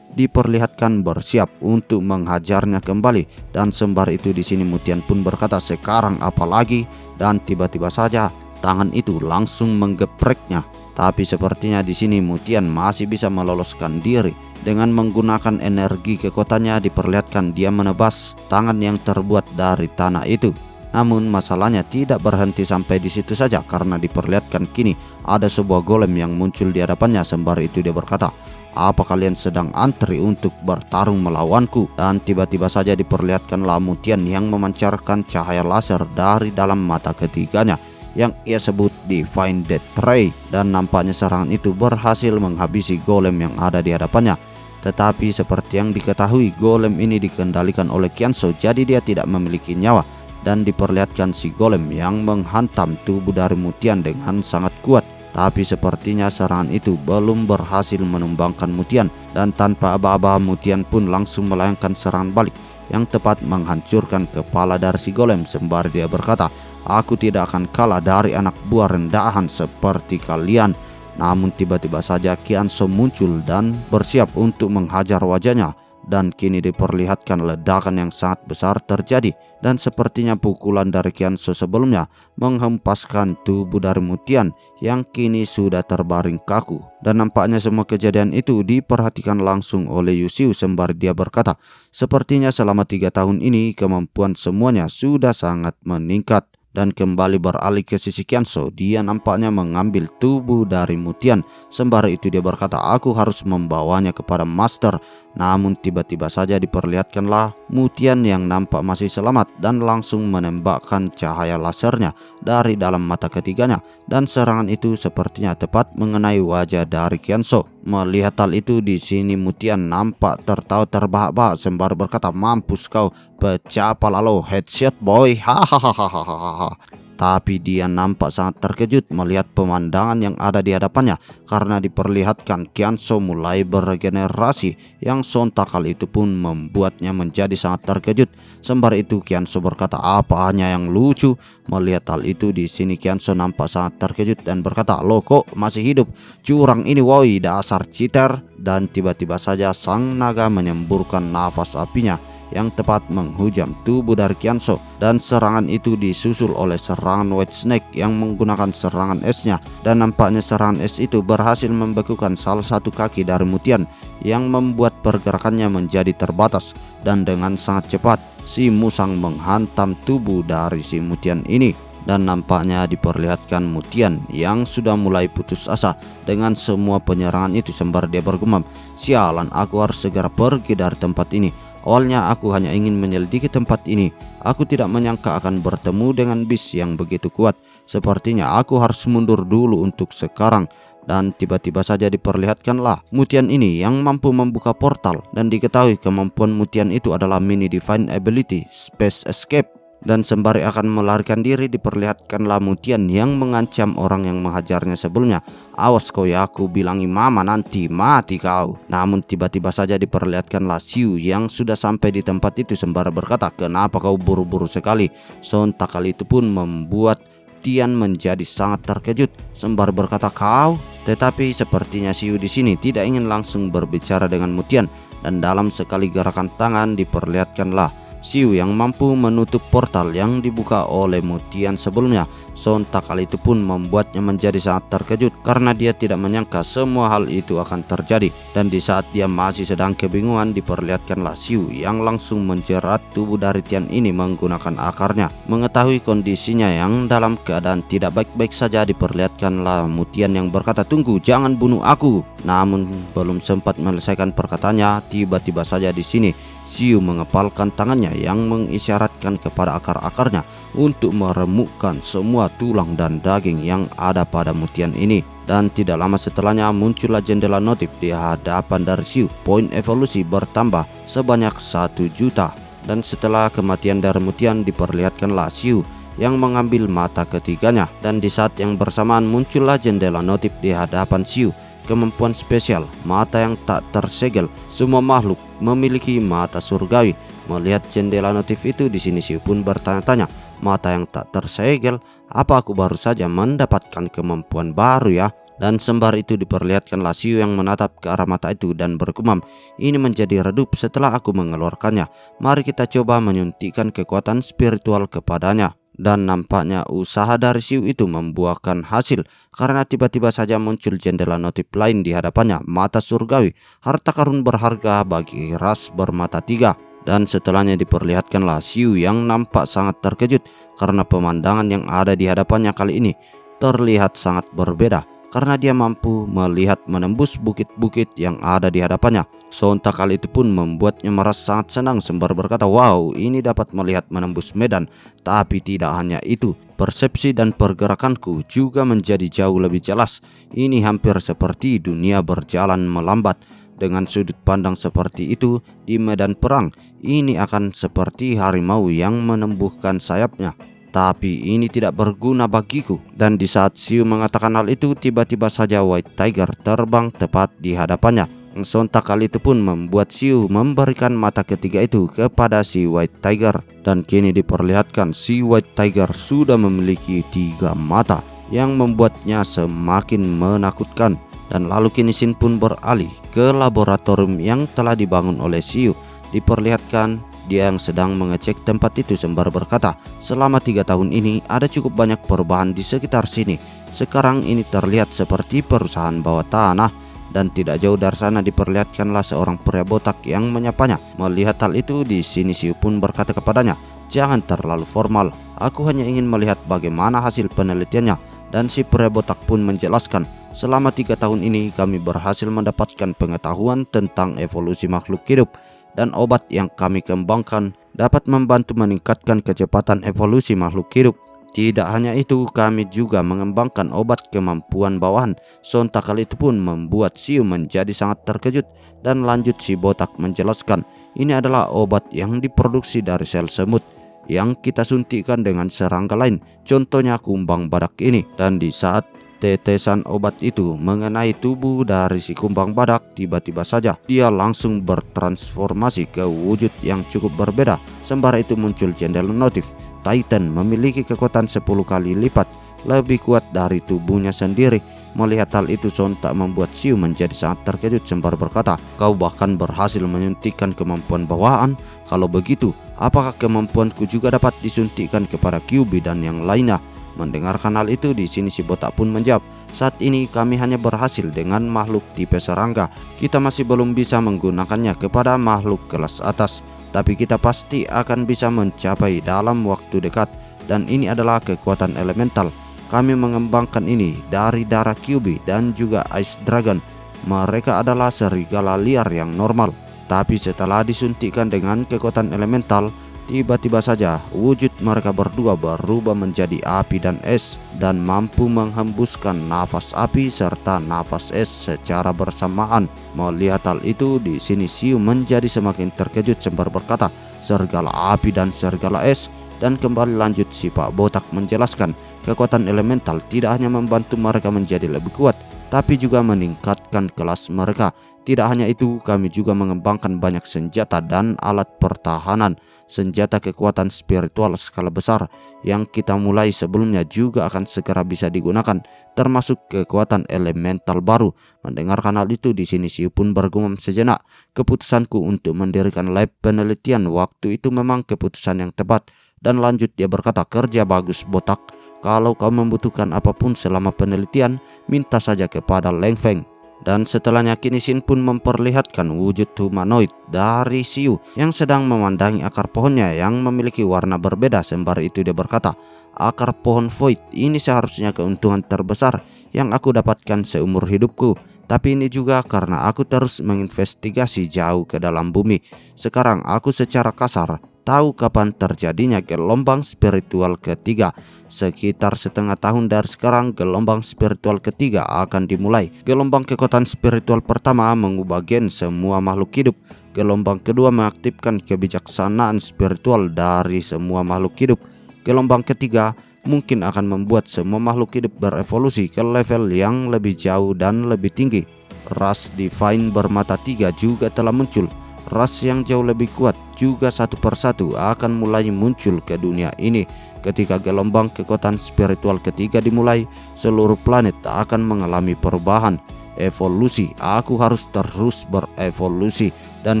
diperlihatkan bersiap untuk menghajarnya kembali. Dan sembari itu di sini Mutian pun berkata, sekarang apa lagi? Dan tiba-tiba saja tangan itu langsung menggepreknya. Tapi sepertinya di sini Mutian masih bisa meloloskan diri. Dengan menggunakan energi kekuatannya diperlihatkan dia menebas tangan yang terbuat dari tanah itu. Namun masalahnya tidak berhenti sampai di situ saja, karena diperlihatkan kini ada sebuah golem yang muncul di hadapannya. Sembari itu dia berkata, "Apa kalian sedang antri untuk bertarung melawanku?" Dan tiba-tiba saja diperlihatkanlah Mutian yang memancarkan cahaya laser dari dalam mata ketiganya yang ia sebut Divine Death Ray, dan nampaknya serangan itu berhasil menghabisi golem yang ada di hadapannya. Tetapi seperti yang diketahui, golem ini dikendalikan oleh Qianzhou, jadi dia tidak memiliki nyawa, dan diperlihatkan si golem yang menghantam tubuh dari Mutian dengan sangat kuat. Tapi sepertinya serangan itu belum berhasil menumbangkan Mutian, dan tanpa aba-aba Mutian pun langsung melayangkan serangan balik yang tepat menghancurkan kepala dari si golem. Sembari dia berkata, "Aku tidak akan kalah dari anak buah rendahan seperti kalian." Namun tiba-tiba saja Qianzhou muncul dan bersiap untuk menghajar wajahnya, dan kini diperlihatkan ledakan yang sangat besar terjadi, dan sepertinya pukulan dari Qianzhou sebelumnya menghempaskan tubuh dari Mutian yang kini sudah terbaring kaku. Dan nampaknya semua kejadian itu diperhatikan langsung oleh Yu Xiu sembari dia berkata, "Sepertinya selama 3 tahun ini kemampuan semuanya sudah sangat meningkat." Dan kembali beralih ke sisi Qianzhou, dia nampaknya mengambil tubuh dari Mutian. Sembari itu dia berkata, "Aku harus membawanya kepada Master." Namun tiba-tiba saja diperlihatkanlah Mutian yang nampak masih selamat dan langsung menembakkan cahaya lasernya dari dalam mata ketiganya, dan serangan itu sepertinya tepat mengenai wajah dari Qianzhou. Melihat hal itu, di sini Mutian nampak tertawa terbahak-bahak sembari berkata, "Mampus kau, pecah pala lo, headshot boy, hahaha." Tapi dia nampak sangat terkejut melihat pemandangan yang ada di hadapannya, karena diperlihatkan Qianzhou mulai beregenerasi yang sontak hal itu pun membuatnya menjadi sangat terkejut. Sembari itu Qianzhou berkata, "Apa hanya yang lucu?" Melihat hal itu, di sini Qianzhou nampak sangat terkejut dan berkata, "Lo kok masih hidup? Curang ini woi, dasar cheater." Dan tiba-tiba saja sang naga menyemburkan nafas apinya yang tepat menghujam tubuh dari Qianzhou, dan serangan itu disusul oleh serangan White Snake yang menggunakan serangan esnya, dan nampaknya serangan es itu berhasil membekukan salah satu kaki dari Mutian yang membuat pergerakannya menjadi terbatas, dan dengan sangat cepat si musang menghantam tubuh dari si Mutian ini. Dan nampaknya diperlihatkan Mutian yang sudah mulai putus asa dengan semua penyerangan itu sembari dia bergumam, "Sialan, aku harus segera pergi dari tempat ini. Awalnya aku hanya ingin menyelidiki tempat ini. Aku tidak menyangka akan bertemu dengan bis yang begitu kuat. Sepertinya aku harus mundur dulu untuk sekarang." Dan tiba-tiba saja diperlihatkanlah Mutian ini yang mampu membuka portal, dan diketahui kemampuan Mutian itu adalah mini divine ability Space Escape. Dan sembari akan melarikan diri, diperlihatkanlah Mutian yang mengancam orang yang menghajarnya sebelumnya, "Awas kau ya, aku bilangi mama nanti mati kau." Namun tiba-tiba saja diperlihatkanlah Xiu yang sudah sampai di tempat itu sembari berkata, "Kenapa kau buru-buru sekali?" Sontak kali itu pun membuat Tian menjadi sangat terkejut sembari berkata, "Kau?" Tetapi sepertinya Xiu di sini tidak ingin langsung berbicara dengan Mutian, dan dalam sekali gerakan tangan diperlihatkanlah Xiu yang mampu menutup portal yang dibuka oleh Mutian sebelumnya. Sontak hal itu pun membuatnya menjadi sangat terkejut karena dia tidak menyangka semua hal itu akan terjadi. Dan di saat dia masih sedang kebingungan, diperlihatkanlah Xiu yang langsung menjerat tubuh dari Tian ini menggunakan akarnya. Mengetahui kondisinya yang dalam keadaan tidak baik-baik saja, diperlihatkanlah Mutian yang berkata, "Tunggu, jangan bunuh aku." Namun belum sempat menyelesaikan perkataannya, tiba-tiba saja di sini Xiu mengepalkan tangannya yang mengisyaratkan kepada akar-akarnya untuk meremukkan semua tulang dan daging yang ada pada Mutian ini. Dan tidak lama setelahnya muncullah jendela notif di hadapan dari Xiu. Poin evolusi bertambah sebanyak 1 juta. Dan setelah kematian dari Mutian, diperlihatkanlah Xiu yang mengambil mata ketiganya. Dan di saat yang bersamaan muncullah jendela notif di hadapan Xiu. Kemampuan spesial, mata yang tak tersegel. Semua makhluk memiliki mata surgawi. Melihat jendela notif itu, di sini Xiu pun bertanya-tanya, "Mata yang tak tersegel? Apa aku baru saja mendapatkan kemampuan baru ya?" Dan sembari itu diperlihatkanlah Xiu yang menatap ke arah mata itu dan bergumam, "Ini menjadi redup setelah aku mengeluarkannya. Mari kita coba menyuntikkan kekuatan spiritual kepadanya." Dan nampaknya usaha dari Siu itu membuahkan hasil, karena tiba-tiba saja muncul jendela notif lain di hadapannya, mata surgawi, harta karun berharga bagi ras bermata tiga. Dan setelahnya diperlihatkanlah Siu yang nampak sangat terkejut karena pemandangan yang ada di hadapannya kali ini terlihat sangat berbeda, karena dia mampu melihat menembus bukit-bukit yang ada di hadapannya. Sontak hal itu pun membuatnya merasa sangat senang sembari berkata, wow, ini dapat melihat menembus medan. Tapi tidak hanya itu, persepsi dan pergerakanku juga menjadi jauh lebih jelas. Ini hampir seperti dunia berjalan melambat. Dengan sudut pandang seperti itu di medan perang, ini akan seperti harimau yang menumbuhkan sayapnya. Tapi ini tidak berguna bagiku. Dan di saat Siu mengatakan hal itu, tiba-tiba saja White Tiger terbang tepat di hadapannya. Sontak hal itu pun membuat Siu memberikan mata ketiga itu kepada si White Tiger. Dan kini diperlihatkan si White Tiger sudah memiliki 3 mata yang membuatnya semakin menakutkan. Dan lalu kini Shin pun beralih ke laboratorium yang telah dibangun oleh Siu. Diperlihatkan dia yang sedang mengecek tempat itu sembari berkata, selama 3 tahun ini ada cukup banyak perubahan di sekitar sini. Sekarang ini terlihat seperti perusahaan bawah tanah. Dan tidak jauh dari sana diperlihatkanlah seorang pria botak yang menyapanya. Melihat hal itu, di sini Siu pun berkata kepadanya, jangan terlalu formal, aku hanya ingin melihat bagaimana hasil penelitiannya. Dan si pria botak pun menjelaskan, selama 3 tahun ini kami berhasil mendapatkan pengetahuan tentang evolusi makhluk hidup. Dan obat yang kami kembangkan dapat membantu meningkatkan kecepatan evolusi makhluk hidup. Tidak hanya itu, kami juga mengembangkan obat kemampuan bawahan. Sontak hal itu pun membuat Siu menjadi sangat terkejut. Dan lanjut si botak menjelaskan, ini adalah obat yang diproduksi dari sel semut yang kita suntikkan dengan serangga lain, contohnya kumbang badak ini. Dan di saat tetesan obat itu mengenai tubuh dari si kumbang badak, tiba-tiba saja dia langsung bertransformasi ke wujud yang cukup berbeda. Sembari itu muncul jendela notif. Titan memiliki kekuatan 10 kali lipat lebih kuat dari tubuhnya sendiri. Melihat hal itu sontak membuat Siu menjadi sangat terkejut sembari berkata, kau bahkan berhasil menyuntikkan kemampuan bawaan. Kalau begitu, apakah kemampuanku juga dapat disuntikkan kepada Kyuubi dan yang lainnya? Mendengarkan hal itu, di sini si botak pun menjawab, saat ini kami hanya berhasil dengan makhluk tipe serangga. Kita masih belum bisa menggunakannya kepada makhluk kelas atas, tapi kita pasti akan bisa mencapai dalam waktu dekat. Dan ini adalah kekuatan elemental. Kami mengembangkan ini dari darah Kyuubi dan juga Ice Dragon. Mereka adalah serigala liar yang normal, tapi setelah disuntikkan dengan kekuatan elemental, tiba-tiba saja wujud mereka berdua berubah menjadi api dan es, dan mampu menghembuskan nafas api serta nafas es secara bersamaan. Melihat hal itu, di sini Siu menjadi semakin terkejut sembari berkata, serigala api dan serigala es. Dan kembali lanjut si Pak Botak menjelaskan, kekuatan elemental tidak hanya membantu mereka menjadi lebih kuat, tapi juga meningkatkan kelas mereka. Tidak hanya itu, kami juga mengembangkan banyak senjata dan alat pertahanan. Senjata kekuatan spiritual skala besar yang kita mulai sebelumnya juga akan segera bisa digunakan, termasuk kekuatan elemental baru. Mendengarkan hal itu, di sini Siu pun bergumam sejenak. Keputusanku untuk mendirikan lab penelitian waktu itu memang keputusan yang tepat. Dan lanjut dia berkata, kerja bagus Botak. Kalau kau membutuhkan apapun selama penelitian, minta saja kepada Leng Feng. Dan setelahnya kini Shin pun memperlihatkan wujud humanoid dari Siu yang sedang memandangi akar pohonnya yang memiliki warna berbeda. Sembari itu dia berkata, akar pohon Void ini seharusnya keuntungan terbesar yang aku dapatkan seumur hidupku. Tapi ini juga karena aku terus menginvestigasi jauh ke dalam bumi. Sekarang aku secara kasar tahu kapan terjadinya gelombang spiritual ketiga. Sekitar setengah tahun dari sekarang, gelombang spiritual ketiga akan dimulai. Gelombang kekuatan spiritual pertama mengubah gen semua makhluk hidup. Gelombang kedua mengaktifkan kebijaksanaan spiritual dari semua makhluk hidup. Gelombang ketiga mungkin akan membuat semua makhluk hidup berevolusi ke level yang lebih jauh dan lebih tinggi. Ras Divine bermata tiga juga telah muncul. Ras yang jauh lebih kuat juga satu persatu akan mulai muncul ke dunia ini. Ketika gelombang kekuatan spiritual ketiga dimulai, seluruh planet akan mengalami perubahan, evolusi. Aku harus terus berevolusi, dan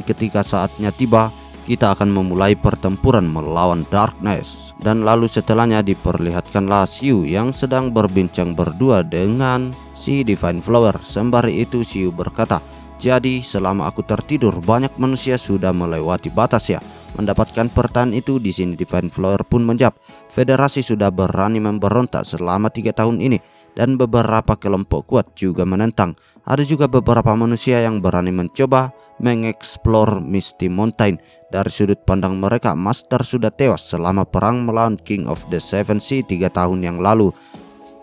ketika saatnya tiba, kita akan memulai pertempuran melawan Darkness. Dan lalu setelahnya diperlihatkanlah Xiu yang sedang berbincang berdua dengan si Divine Flower. Sembari itu Xiu berkata, "Jadi selama aku tertidur banyak manusia sudah melewati batas ya." Mendapatkan pertanyaan itu di sini Divine Flower pun menjawab, "Federasi sudah berani memberontak selama 3 tahun ini dan beberapa kelompok kuat juga menentang. Ada juga beberapa manusia yang berani mencoba mengeksplor Misty Mountain. Dari sudut pandang mereka, Master sudah tewas selama perang melawan King of the Seven Sea 3 tahun yang lalu."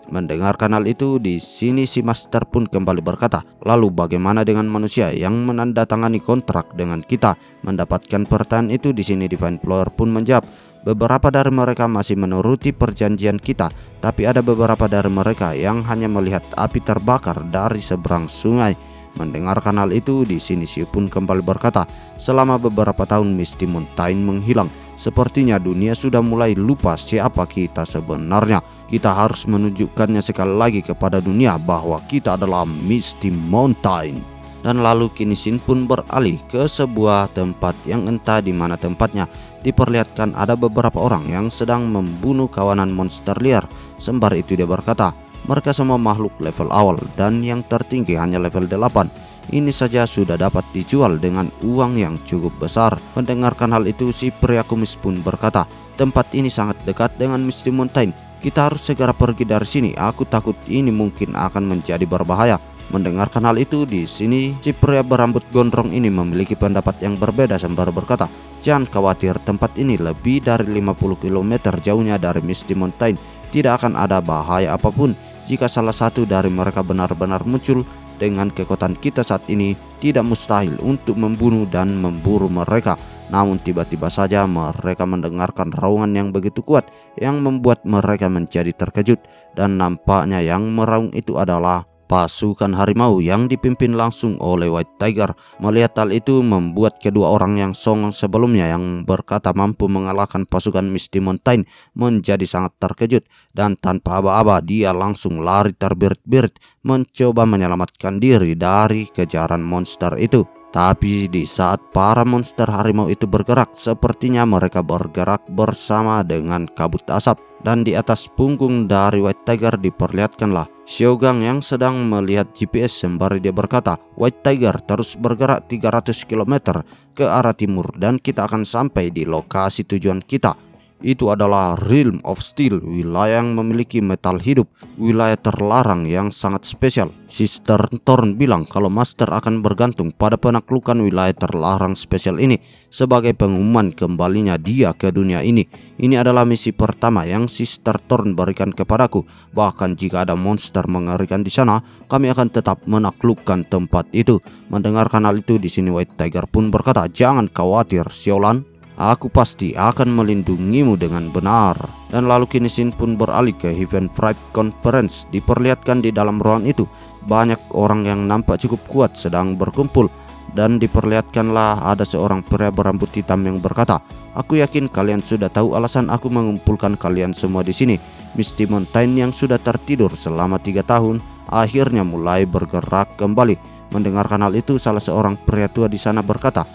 Mendengarkan hal itu, di sini si Master pun kembali berkata, "Lalu bagaimana dengan manusia yang menandatangani kontrak dengan kita?" Mendapatkan pertanyaan itu di sini Divine Flower pun menjawab, "Beberapa dari mereka masih menuruti perjanjian kita, tapi ada beberapa dari mereka yang hanya melihat api terbakar dari seberang sungai." Mendengarkan hal itu, di sini Xiu pun kembali berkata, "Selama beberapa tahun Misty Mountain menghilang. Sepertinya dunia sudah mulai lupa siapa kita sebenarnya. Kita harus menunjukkannya sekali lagi kepada dunia bahwa kita adalah Misty Mountain." Dan lalu kini Shin pun beralih ke sebuah tempat yang entah di mana tempatnya. Diperlihatkan ada beberapa orang yang sedang membunuh kawanan monster liar. Sembari itu dia berkata, "Mereka semua makhluk level awal dan yang tertinggi hanya level 8. Ini saja sudah dapat dijual dengan uang yang cukup besar." Mendengarkan hal itu, si pria kumis pun berkata, "Tempat ini sangat dekat dengan Misty Mountain. Kita harus segera pergi dari sini. Aku takut ini mungkin akan menjadi berbahaya." Mendengarkan hal itu, di sini si pria berambut gondrong ini memiliki pendapat yang berbeda sembari berkata, "Jangan khawatir, tempat ini lebih dari 50 km jauhnya dari Misty Mountain. Tidak akan ada bahaya apapun. Jika salah satu dari mereka benar-benar muncul, dengan kekuatan kita saat ini, tidak mustahil untuk membunuh dan memburu mereka." Namun tiba-tiba saja mereka mendengarkan raungan yang begitu kuat yang membuat mereka menjadi terkejut. Dan nampaknya yang meraung itu adalah pasukan harimau yang dipimpin langsung oleh White Tiger. Melihat hal itu membuat kedua orang yang songong sebelumnya yang berkata mampu mengalahkan pasukan Misty Mountain menjadi sangat terkejut. Dan tanpa aba-aba dia langsung lari terbirit-birit mencoba menyelamatkan diri dari kejaran monster itu. Tapi di saat para monster harimau itu bergerak, sepertinya mereka bergerak bersama dengan kabut asap. Dan di atas punggung dari White Tiger diperlihatkanlah Xiaogang yang sedang melihat GPS sembari dia berkata, "White Tiger terus bergerak 300 km ke arah timur dan kita akan sampai di lokasi tujuan kita. Itu adalah Realm of Steel, wilayah yang memiliki metal hidup, wilayah terlarang yang sangat spesial." Sister Thorn bilang kalau Master akan bergantung pada penaklukan wilayah terlarang spesial ini sebagai pengumuman kembalinya dia ke dunia ini. Ini adalah misi pertama yang Sister Thorn berikan kepadaku. Bahkan jika ada monster mengerikan di sana, kami akan tetap menaklukkan tempat itu. Mendengarkan hal itu, di sini White Tiger pun berkata, "Jangan khawatir, Xiaolan. Aku pasti akan melindungimu dengan benar." Dan lalu kini Shin pun beralih ke Heaven Fright Conference. Diperlihatkan di dalam ruangan itu banyak orang yang nampak cukup kuat sedang berkumpul. Dan diperlihatkanlah ada seorang pria berambut hitam yang berkata, "Aku yakin kalian sudah tahu alasan aku mengumpulkan kalian semua di sini. Misty Mountain yang sudah tertidur selama 3 tahun akhirnya mulai bergerak kembali." Mendengarkan hal itu, salah seorang pria tua di sana berkata,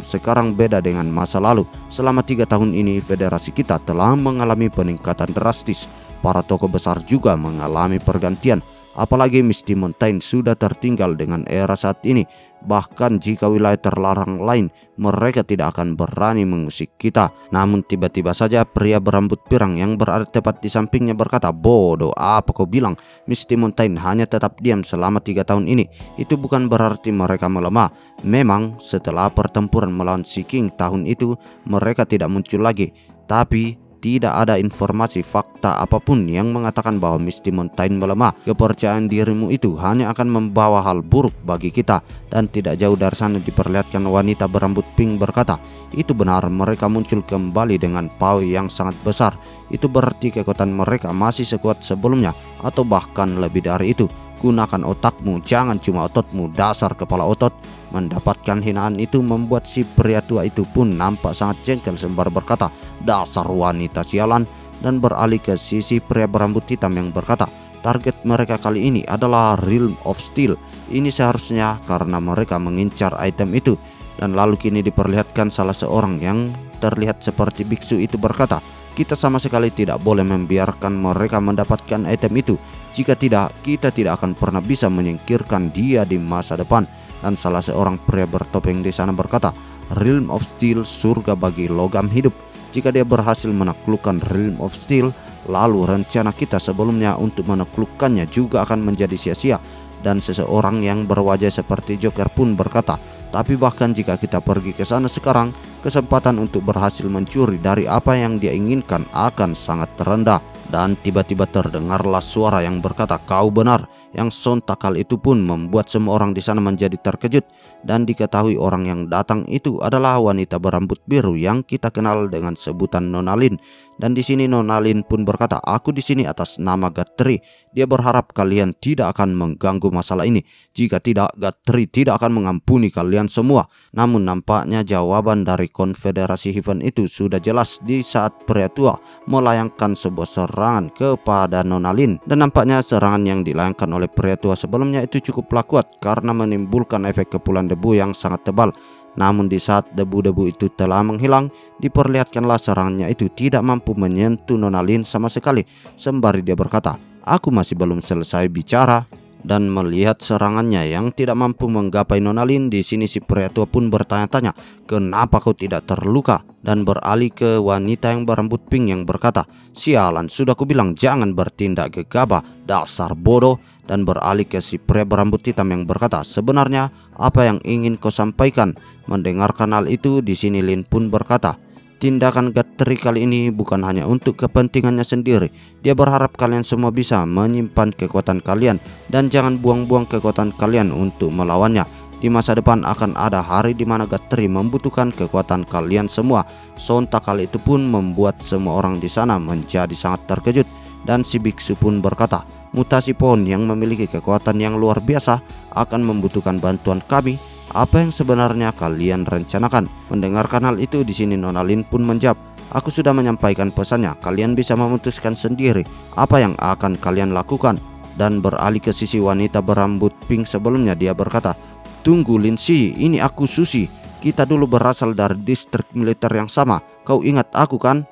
Sekarang beda dengan masa lalu. Selama 3 tahun ini federasi kita telah mengalami peningkatan drastis. Para tokoh besar juga mengalami pergantian. Apalagi Misty Mountain sudah tertinggal dengan era saat ini. Bahkan jika wilayah terlarang lain, mereka tidak akan berani mengusik kita." Namun tiba-tiba saja pria berambut pirang yang berada tepat di sampingnya berkata, "Bodoh, apa kau bilang? Misty Mountain hanya tetap diam selama 3 tahun ini. Itu bukan berarti mereka melemah. Memang setelah pertempuran melawan si King tahun itu, mereka tidak muncul lagi. Tapi tidak ada informasi fakta apapun yang mengatakan bahwa Misty Mountain melemah. Kepercayaan dirimu itu hanya akan membawa hal buruk bagi kita." Dan tidak jauh dari sana diperlihatkan wanita berambut pink berkata, "Itu benar, mereka muncul kembali dengan pawai yang sangat besar. Itu berarti kekuatan mereka masih sekuat sebelumnya atau bahkan lebih dari itu. Gunakan otakmu, jangan cuma ototmu, dasar kepala otot." Mendapatkan hinaan itu membuat si pria tua itu pun nampak sangat jengkel sembari berkata, "Dasar wanita sialan." Dan beralih ke sisi pria berambut hitam yang berkata, "Target mereka kali ini adalah Realm of Steel. Ini seharusnya karena mereka mengincar item itu." Dan lalu kini diperlihatkan salah seorang yang terlihat seperti biksu itu berkata, kita sama sekali tidak boleh membiarkan mereka mendapatkan item itu. Jika tidak, kita tidak akan pernah bisa menyingkirkan dia di masa depan. Dan salah seorang pria bertopeng di sana berkata, Realm of Steel, surga bagi logam hidup. Jika dia berhasil menaklukkan Realm of Steel, lalu rencana kita sebelumnya untuk menaklukkannya juga akan menjadi sia-sia. Dan seseorang yang berwajah seperti Joker pun berkata, tapi bahkan jika kita pergi ke sana sekarang, kesempatan untuk berhasil mencuri dari apa yang dia inginkan akan sangat rendah. Dan tiba-tiba terdengarlah suara yang berkata, kau benar. Yang sontak hal itu pun membuat semua orang di sana menjadi terkejut. Dan diketahui orang yang datang itu adalah wanita berambut biru yang kita kenal dengan sebutan Nona Lin. Dan di sini Nona Lin pun berkata, aku di sini atas nama Gathri. Dia berharap kalian tidak akan mengganggu masalah ini. Jika tidak, Gathri tidak akan mengampuni kalian semua. Namun nampaknya jawaban dari Konfederasi Heaven itu sudah jelas di saat pria tua melayangkan sebuah serangan kepada Nona Lin. Dan nampaknya serangan yang dilayangkan oleh pria tua sebelumnya itu cukuplah kuat karena menimbulkan efek kepulan debu yang sangat tebal. Namun di saat debu-debu itu telah menghilang, diperlihatkanlah serangannya itu tidak mampu menyentuh Nona Lin sama sekali. Sembari dia berkata, aku masih belum selesai bicara. Dan melihat serangannya yang tidak mampu menggapai Nona Lin, di sini si pria tua pun bertanya-tanya, kenapa kau tidak terluka? Dan beralih ke wanita yang berambut pink yang berkata, sialan, sudah kubilang jangan bertindak gegabah, dasar bodoh. Dan beralih ke si pria berambut hitam yang berkata, sebenarnya apa yang ingin kau sampaikan? Mendengarkan hal itu, di sini Lin pun berkata, tindakan Gathri kali ini bukan hanya untuk kepentingannya sendiri. Dia berharap kalian semua bisa menyimpan kekuatan kalian dan jangan buang-buang kekuatan kalian untuk melawannya. Di masa depan akan ada hari di mana Gathri membutuhkan kekuatan kalian semua. Sontak hal itu pun membuat semua orang di sana menjadi sangat terkejut. Dan si biksu pun berkata, mutasi pohon yang memiliki kekuatan yang luar biasa akan membutuhkan bantuan kami. Apa yang sebenarnya kalian rencanakan? Mendengarkan hal itu, di sini Nona Lin pun menjawab, aku sudah menyampaikan pesannya, kalian bisa memutuskan sendiri apa yang akan kalian lakukan. Dan beralih ke sisi wanita berambut pink sebelumnya, dia berkata, tunggu Lin Si, ini aku Susi. Kita dulu berasal dari distrik militer yang sama. Kau ingat aku kan?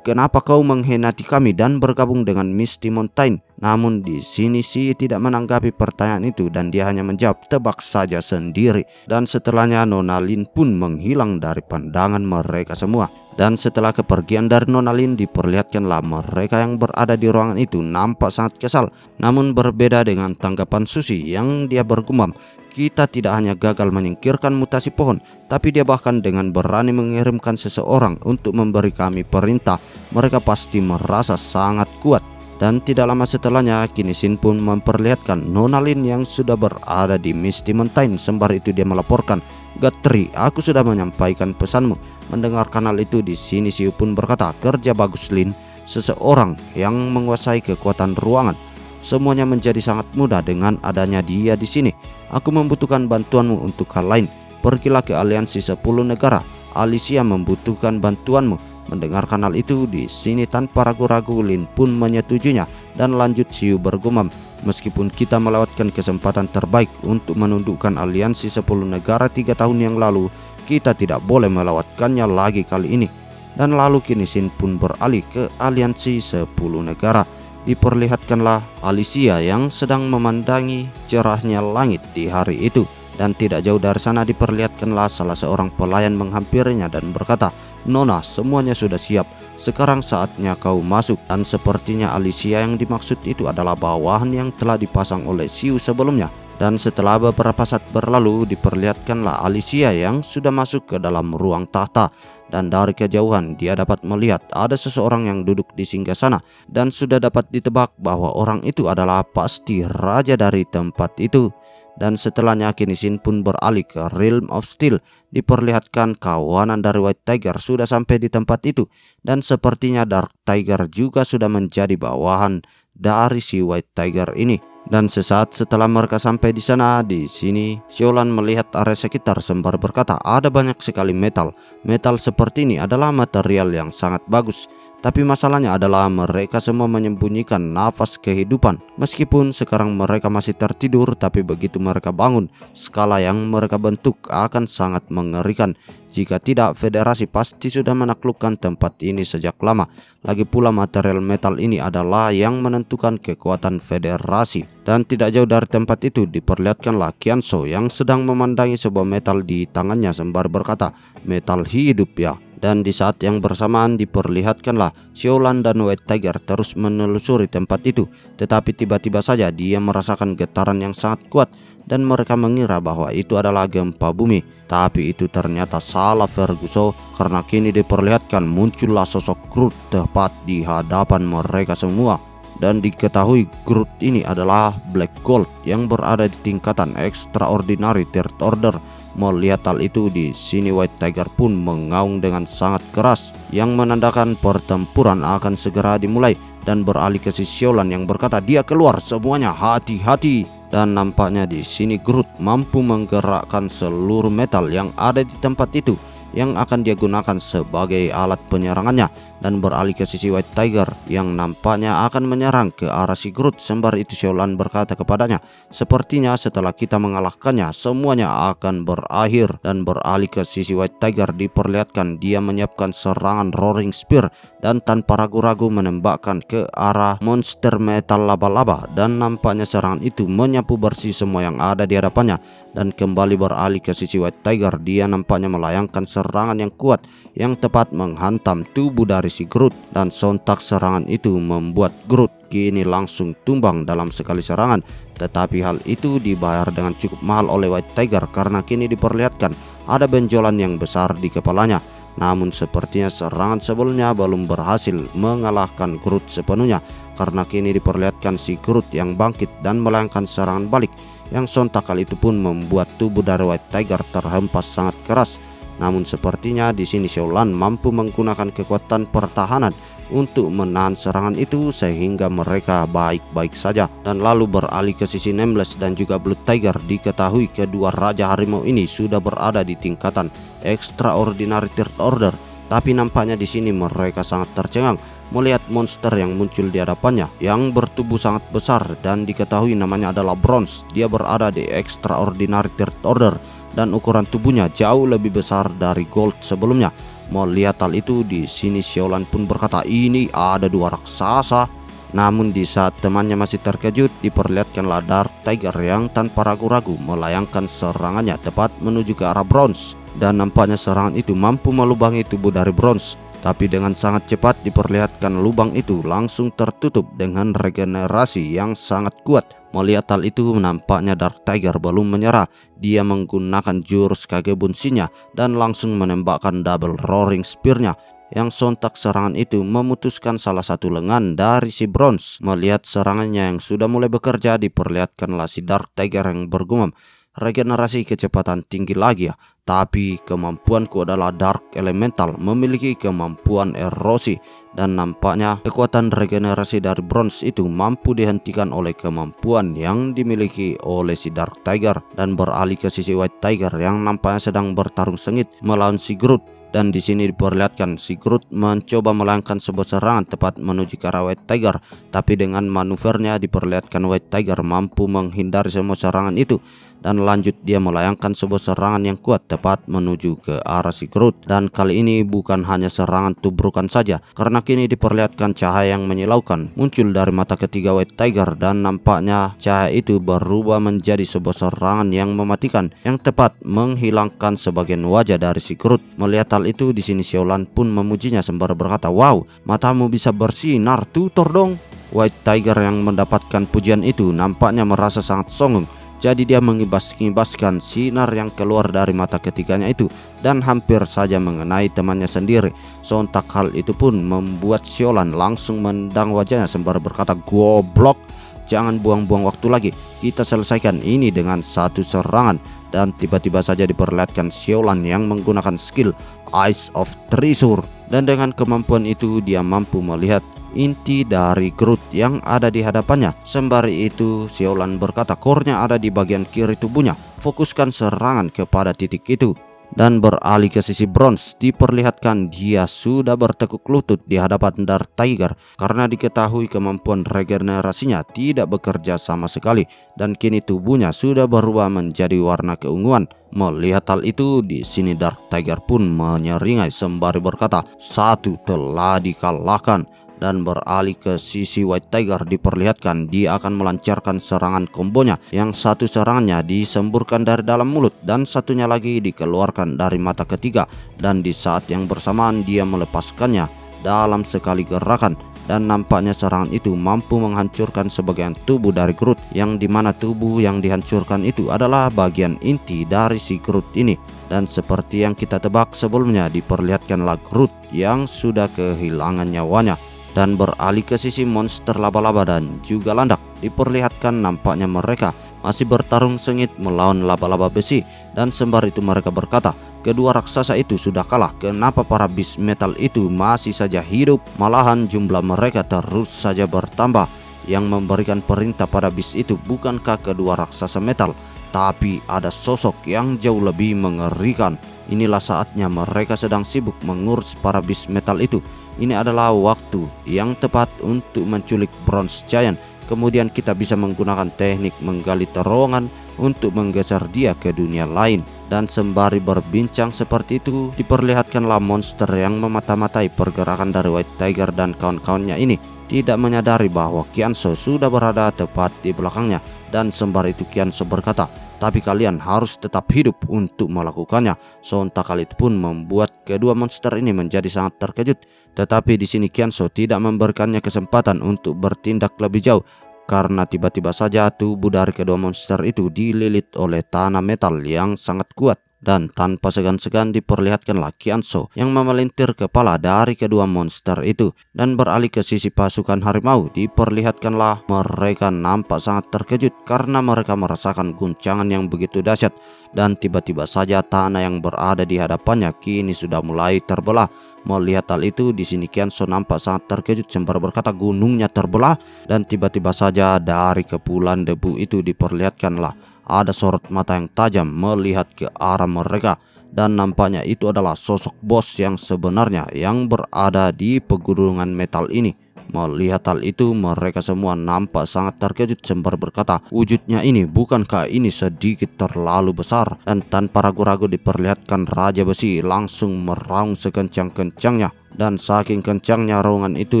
Kenapa kau mengkhianati kami dan bergabung dengan Misty Mountain? Namun di sini Si tidak menanggapi pertanyaan itu dan dia hanya menjawab, tebak saja sendiri. Dan setelahnya Nona Lin pun menghilang dari pandangan mereka semua. Dan setelah kepergian dari Nona Lin, diperlihatkanlah mereka yang berada di ruangan itu nampak sangat kesal. Namun berbeda dengan tanggapan Susi yang dia bergumam, kita tidak hanya gagal menyingkirkan mutasi pohon, tapi dia bahkan dengan berani mengirimkan seseorang untuk memberi kami perintah. Mereka pasti merasa sangat kuat. Dan tidak lama setelahnya, kini Shin pun memperlihatkan Nona Lin yang sudah berada di Misty Mountain. Sembari itu dia melaporkan, Gathri, aku sudah menyampaikan pesanmu. Mendengarkan hal itu, di sini Siu pun berkata, kerja bagus Lin, seseorang yang menguasai kekuatan ruangan. Semuanya menjadi sangat mudah dengan adanya dia di sini. Aku membutuhkan bantuanmu untuk hal lain. Pergilah ke aliansi 10 negara. Alicia membutuhkan bantuanmu. Mendengarkan hal itu, di sini tanpa ragu-ragu Lin pun menyetujuinya dan lanjut Siu bergumam, meskipun kita melewatkan kesempatan terbaik untuk menundukkan aliansi 10 negara 3 tahun yang lalu, kita tidak boleh melewatkannya lagi kali ini. Dan lalu kini Shin pun beralih ke aliansi 10 negara. Diperlihatkanlah Alicia yang sedang memandangi cerahnya langit di hari itu. Dan tidak jauh dari sana diperlihatkanlah salah seorang pelayan menghampirinya dan berkata, Nona, semuanya sudah siap. Sekarang saatnya kau masuk. Dan sepertinya Alicia yang dimaksud itu adalah bawahan yang telah dipasang oleh Siu sebelumnya. Dan setelah beberapa saat berlalu, diperlihatkanlah Alicia yang sudah masuk ke dalam ruang tahta. Dan dari kejauhan dia dapat melihat ada seseorang yang duduk di singgasana. Dan sudah dapat ditebak bahwa orang itu adalah pasti raja dari tempat itu. Dan setelahnya kini Shin pun beralih ke Realm of Steel. Diperlihatkan kawanan dari White Tiger sudah sampai di tempat itu. Dan sepertinya Dark Tiger juga sudah menjadi bawahan dari si White Tiger ini. Dan sesaat setelah mereka sampai di sana, di sini Xiaolan melihat area sekitar sembari berkata, ada banyak sekali metal. Metal seperti ini adalah material yang sangat bagus. Tapi masalahnya adalah mereka semua menyembunyikan nafas kehidupan. Meskipun sekarang mereka masih tertidur, tapi begitu mereka bangun, skala yang mereka bentuk akan sangat mengerikan. Jika tidak, Federasi pasti sudah menaklukkan tempat ini sejak lama. Lagi pula material metal ini adalah yang menentukan kekuatan Federasi. Dan tidak jauh dari tempat itu diperlihatkanlah Qianzhou yang sedang memandangi sebuah metal di tangannya sembari berkata, "Metal hidup ya." Dan di saat yang bersamaan diperlihatkanlah Xiaolan dan White Tiger terus menelusuri tempat itu. Tetapi tiba-tiba saja dia merasakan getaran yang sangat kuat dan mereka mengira bahwa itu adalah gempa bumi. Tapi itu ternyata salah Ferguson, karena kini diperlihatkan muncullah sosok Groot tepat di hadapan mereka semua. Dan diketahui Groot ini adalah Black Gold yang berada di tingkatan Extraordinary Third Order. Melihat hal itu, di sini White Tiger pun mengaung dengan sangat keras yang menandakan pertempuran akan segera dimulai, dan beralih ke si Xiaolan yang berkata, "Dia keluar semuanya, hati-hati." Dan nampaknya di sini Groot mampu menggerakkan seluruh metal yang ada di tempat itu yang akan dia gunakan sebagai alat penyerangannya, dan beralih ke sisi White Tiger yang nampaknya akan menyerang ke arah si Groot. Sembari itu Xiaolan berkata kepadanya, "Sepertinya setelah kita mengalahkannya semuanya akan berakhir." Dan beralih ke sisi White Tiger diperlihatkan dia menyiapkan serangan Roaring Spear dan tanpa ragu-ragu menembakkan ke arah monster metal laba-laba, dan nampaknya serangan itu menyapu bersih semua yang ada di hadapannya. Dan kembali beralih ke sisi White Tiger, dia nampaknya melayangkan serangan yang kuat yang tepat menghantam tubuh dari si Groot, dan sontak serangan itu membuat Groot kini langsung tumbang dalam sekali serangan. Tetapi hal itu dibayar dengan cukup mahal oleh White Tiger karena kini diperlihatkan ada benjolan yang besar di kepalanya. Namun sepertinya serangan sebelumnya belum berhasil mengalahkan Groot sepenuhnya, karena kini diperlihatkan si Groot yang bangkit dan melayangkan serangan balik yang sontak kali itu pun membuat tubuh dari White Tiger terhempas sangat keras. Namun sepertinya di sini Xiaolan mampu menggunakan kekuatan pertahanan untuk menahan serangan itu sehingga mereka baik-baik saja. Dan lalu beralih ke sisi Nameless dan juga Blue Tiger, diketahui kedua raja harimau ini sudah berada di tingkatan Extraordinary Third Order. Tapi nampaknya di sini mereka sangat tercengang melihat monster yang muncul di hadapannya yang bertubuh sangat besar dan diketahui namanya adalah Bronze. Dia berada di Extraordinary Third Order dan ukuran tubuhnya jauh lebih besar dari Gold sebelumnya. Melihat hal itu, di sini Xiaolan pun berkata, "Ini ada dua raksasa." Namun di saat temannya masih terkejut, diperlihatkanlah Dark Tiger yang tanpa ragu-ragu melayangkan serangannya tepat menuju ke arah Bronze, dan nampaknya serangan itu mampu melubangi tubuh dari Bronze. Tapi dengan sangat cepat diperlihatkan lubang itu langsung tertutup dengan regenerasi yang sangat kuat. Melihat hal itu, nampaknya Dark Tiger belum menyerah. Dia menggunakan jurus Kage Bunshinya dan langsung menembakkan double Roaring Spear-nya yang sontak serangan itu memutuskan salah satu lengan dari si Bronze. Melihat serangannya yang sudah mulai bekerja, diperlihatkanlah si Dark Tiger yang bergumam, "Regenerasi kecepatan tinggi lagi ya, tapi kemampuanku adalah Dark Elemental, memiliki kemampuan erosi." Dan nampaknya kekuatan regenerasi dari Bronze itu mampu dihentikan oleh kemampuan yang dimiliki oleh si Dark Tiger. Dan beralih ke sisi White Tiger yang nampaknya sedang bertarung sengit melawan si Groot. Dan di sini diperlihatkan si Groot mencoba melayangkan sebuah serangan tepat menuju ke arah White Tiger, tapi dengan manuvernya diperlihatkan White Tiger mampu menghindari semua serangan itu, dan lanjut dia melayangkan sebuah serangan yang kuat tepat menuju ke arah si Groot. Dan kali ini bukan hanya serangan tubrukan saja, karena kini diperlihatkan cahaya yang menyilaukan muncul dari mata ketiga White Tiger, dan nampaknya cahaya itu berubah menjadi sebuah serangan yang mematikan yang tepat menghilangkan sebagian wajah dari si Groot. Melihat hal itu, di sini Xiaolan pun memujinya sembari berkata, "Wow, matamu bisa bersinar, tutor dong." White Tiger yang mendapatkan pujian itu nampaknya merasa sangat songong. Jadi dia mengibas-ngibaskan sinar yang keluar dari mata ketiganya itu dan hampir saja mengenai temannya sendiri. Sontak hal itu pun membuat Xiaolan langsung mendang wajahnya sembari berkata, "Goblok, jangan buang-buang waktu lagi, kita selesaikan ini dengan satu serangan." Dan tiba-tiba saja diperlihatkan Xiaolan yang menggunakan skill Eyes of Treasure, dan dengan kemampuan itu dia mampu melihat inti dari Groot yang ada di hadapannya. Sembari itu Xiaolan berkata core-nya ada di bagian kiri tubuhnya, fokuskan serangan kepada titik itu. Dan beralih ke sisi bronze, diperlihatkan dia sudah bertekuk lutut di hadapan Dark Tiger karena diketahui kemampuan regenerasinya tidak bekerja sama sekali dan kini tubuhnya sudah berubah menjadi warna keunguan. Melihat hal itu, di sini Dark Tiger pun menyeringai sembari berkata, "Satu telah dikalahkan." Dan beralih ke sisi White Tiger, diperlihatkan dia akan melancarkan serangan kombonya, yang satu serangannya disemburkan dari dalam mulut dan satunya lagi dikeluarkan dari mata ketiga, dan di saat yang bersamaan dia melepaskannya dalam sekali gerakan. Dan nampaknya serangan itu mampu menghancurkan sebagian tubuh dari Groot, yang dimana tubuh yang dihancurkan itu adalah bagian inti dari si Groot ini. Dan seperti yang kita tebak sebelumnya, diperlihatkanlah Groot yang sudah kehilangan nyawanya. Dan beralih ke sisi monster laba-laba dan juga landak, diperlihatkan nampaknya mereka masih bertarung sengit melawan laba-laba besi. Dan sembari itu mereka berkata, kedua raksasa itu sudah kalah. Kenapa para beast metal itu masih saja hidup? Malahan jumlah mereka terus saja bertambah. Yang memberikan perintah pada beast itu bukankah kedua raksasa metal, tapi ada sosok yang jauh lebih mengerikan. Inilah saatnya mereka sedang sibuk mengurus para beast metal itu. Ini adalah waktu yang tepat untuk menculik Bronze Giant. Kemudian kita bisa menggunakan teknik menggali terowongan untuk menggeser dia ke dunia lain. Dan sembari berbincang seperti itu, diperlihatkanlah monster yang memata-matai pergerakan dari White Tiger dan kawan-kawannya ini, tidak menyadari bahwa Qianzhou sudah berada tepat di belakangnya. Dan sembari itu Qianzhou berkata, tapi kalian harus tetap hidup untuk melakukannya. Sontak hal itu pun membuat kedua monster ini menjadi sangat terkejut. Tetapi di sini Qianzhou tidak memberikannya kesempatan untuk bertindak lebih jauh, karena tiba-tiba saja tubuh dari kedua monster itu dililit oleh tanah metal yang sangat kuat. Dan tanpa segan-segan diperlihatkanlah Qianzhou yang memelintir kepala dari kedua monster itu. Dan beralih ke sisi pasukan harimau, diperlihatkanlah mereka nampak sangat terkejut karena mereka merasakan guncangan yang begitu dahsyat. Dan tiba-tiba saja tanah yang berada di hadapannya kini sudah mulai terbelah. Melihat hal itu, di sini Qianzhou nampak sangat terkejut sembari berkata gunungnya terbelah. Dan tiba-tiba saja dari kepulan debu itu diperlihatkanlah ada sorot mata yang tajam melihat ke arah mereka. Dan nampaknya itu adalah sosok bos yang sebenarnya yang berada di pegunungan metal ini. Melihat hal itu, mereka semua nampak sangat terkejut sembari berkata, wujudnya ini, bukankah ini sedikit terlalu besar? Dan tanpa ragu-ragu diperlihatkan Raja Besi langsung meraung sekencang-kencangnya. Dan saking kencangnya raungan itu,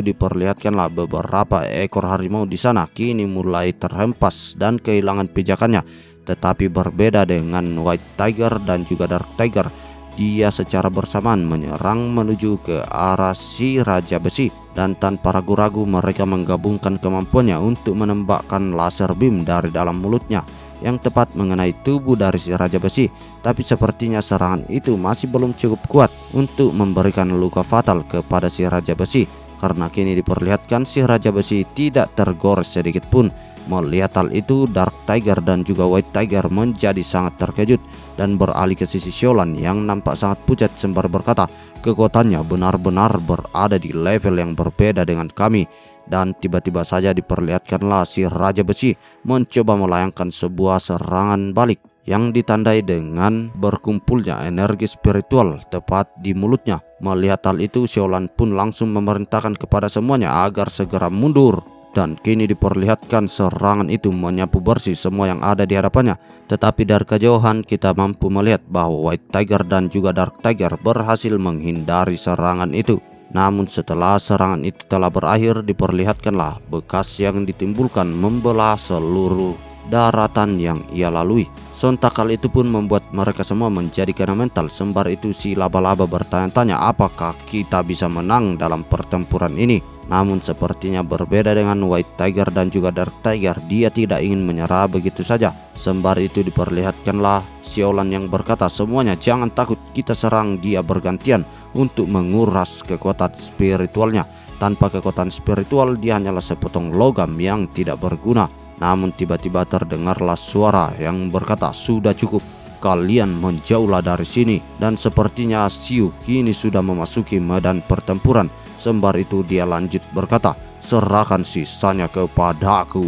diperlihatkanlah beberapa ekor harimau di sana kini mulai terhempas dan kehilangan pijakannya. Tetapi berbeda dengan White Tiger dan juga Dark Tiger, dia secara bersamaan menyerang menuju ke arah si Raja Besi. Dan tanpa ragu-ragu mereka menggabungkan kemampuannya untuk menembakkan laser beam dari dalam mulutnya yang tepat mengenai tubuh dari si Raja Besi. Tapi sepertinya serangan itu masih belum cukup kuat untuk memberikan luka fatal kepada si Raja Besi, karena kini diperlihatkan si Raja Besi tidak tergores sedikit pun. Melihat hal itu, Dark Tiger dan juga White Tiger menjadi sangat terkejut dan beralih ke sisi Xiaolan yang nampak sangat pucat sembari berkata, kekuatannya benar-benar berada di level yang berbeda dengan kami. Dan tiba-tiba saja diperlihatkanlah si Raja Besi mencoba melayangkan sebuah serangan balik yang ditandai dengan berkumpulnya energi spiritual tepat di mulutnya. Melihat hal itu, Xiaolan pun langsung memerintahkan kepada semuanya agar segera mundur. Dan kini diperlihatkan serangan itu menyapu bersih semua yang ada di hadapannya. Tetapi dari kejauhan kita mampu melihat bahwa White Tiger dan juga Dark Tiger berhasil menghindari serangan itu. Namun setelah serangan itu telah berakhir, diperlihatkanlah bekas yang ditimbulkan membelah seluruh daratan yang ia lalui. Sontak hal itu pun membuat mereka semua menjadi kena mental. Sembari itu si laba-laba bertanya-tanya apakah kita bisa menang dalam pertempuran ini. Namun sepertinya berbeda dengan White Tiger dan juga Dark Tiger, dia tidak ingin menyerah begitu saja. Sembari itu diperlihatkanlah Xiaolan yang berkata, semuanya jangan takut, kita serang dia bergantian untuk menguras kekuatan spiritualnya. Tanpa kekuatan spiritual dia hanyalah sepotong logam yang tidak berguna. Namun tiba-tiba terdengarlah suara yang berkata, sudah cukup, kalian menjauhlah dari sini. Dan sepertinya Xiu kini sudah memasuki medan pertempuran. Sembari itu dia lanjut berkata, serahkan sisanya kepadaku.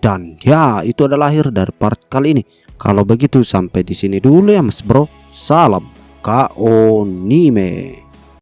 Dan ya, itu adalah akhir dari part kali ini. Kalau begitu sampai di sini dulu ya Mas Bro. Salam Kaonime.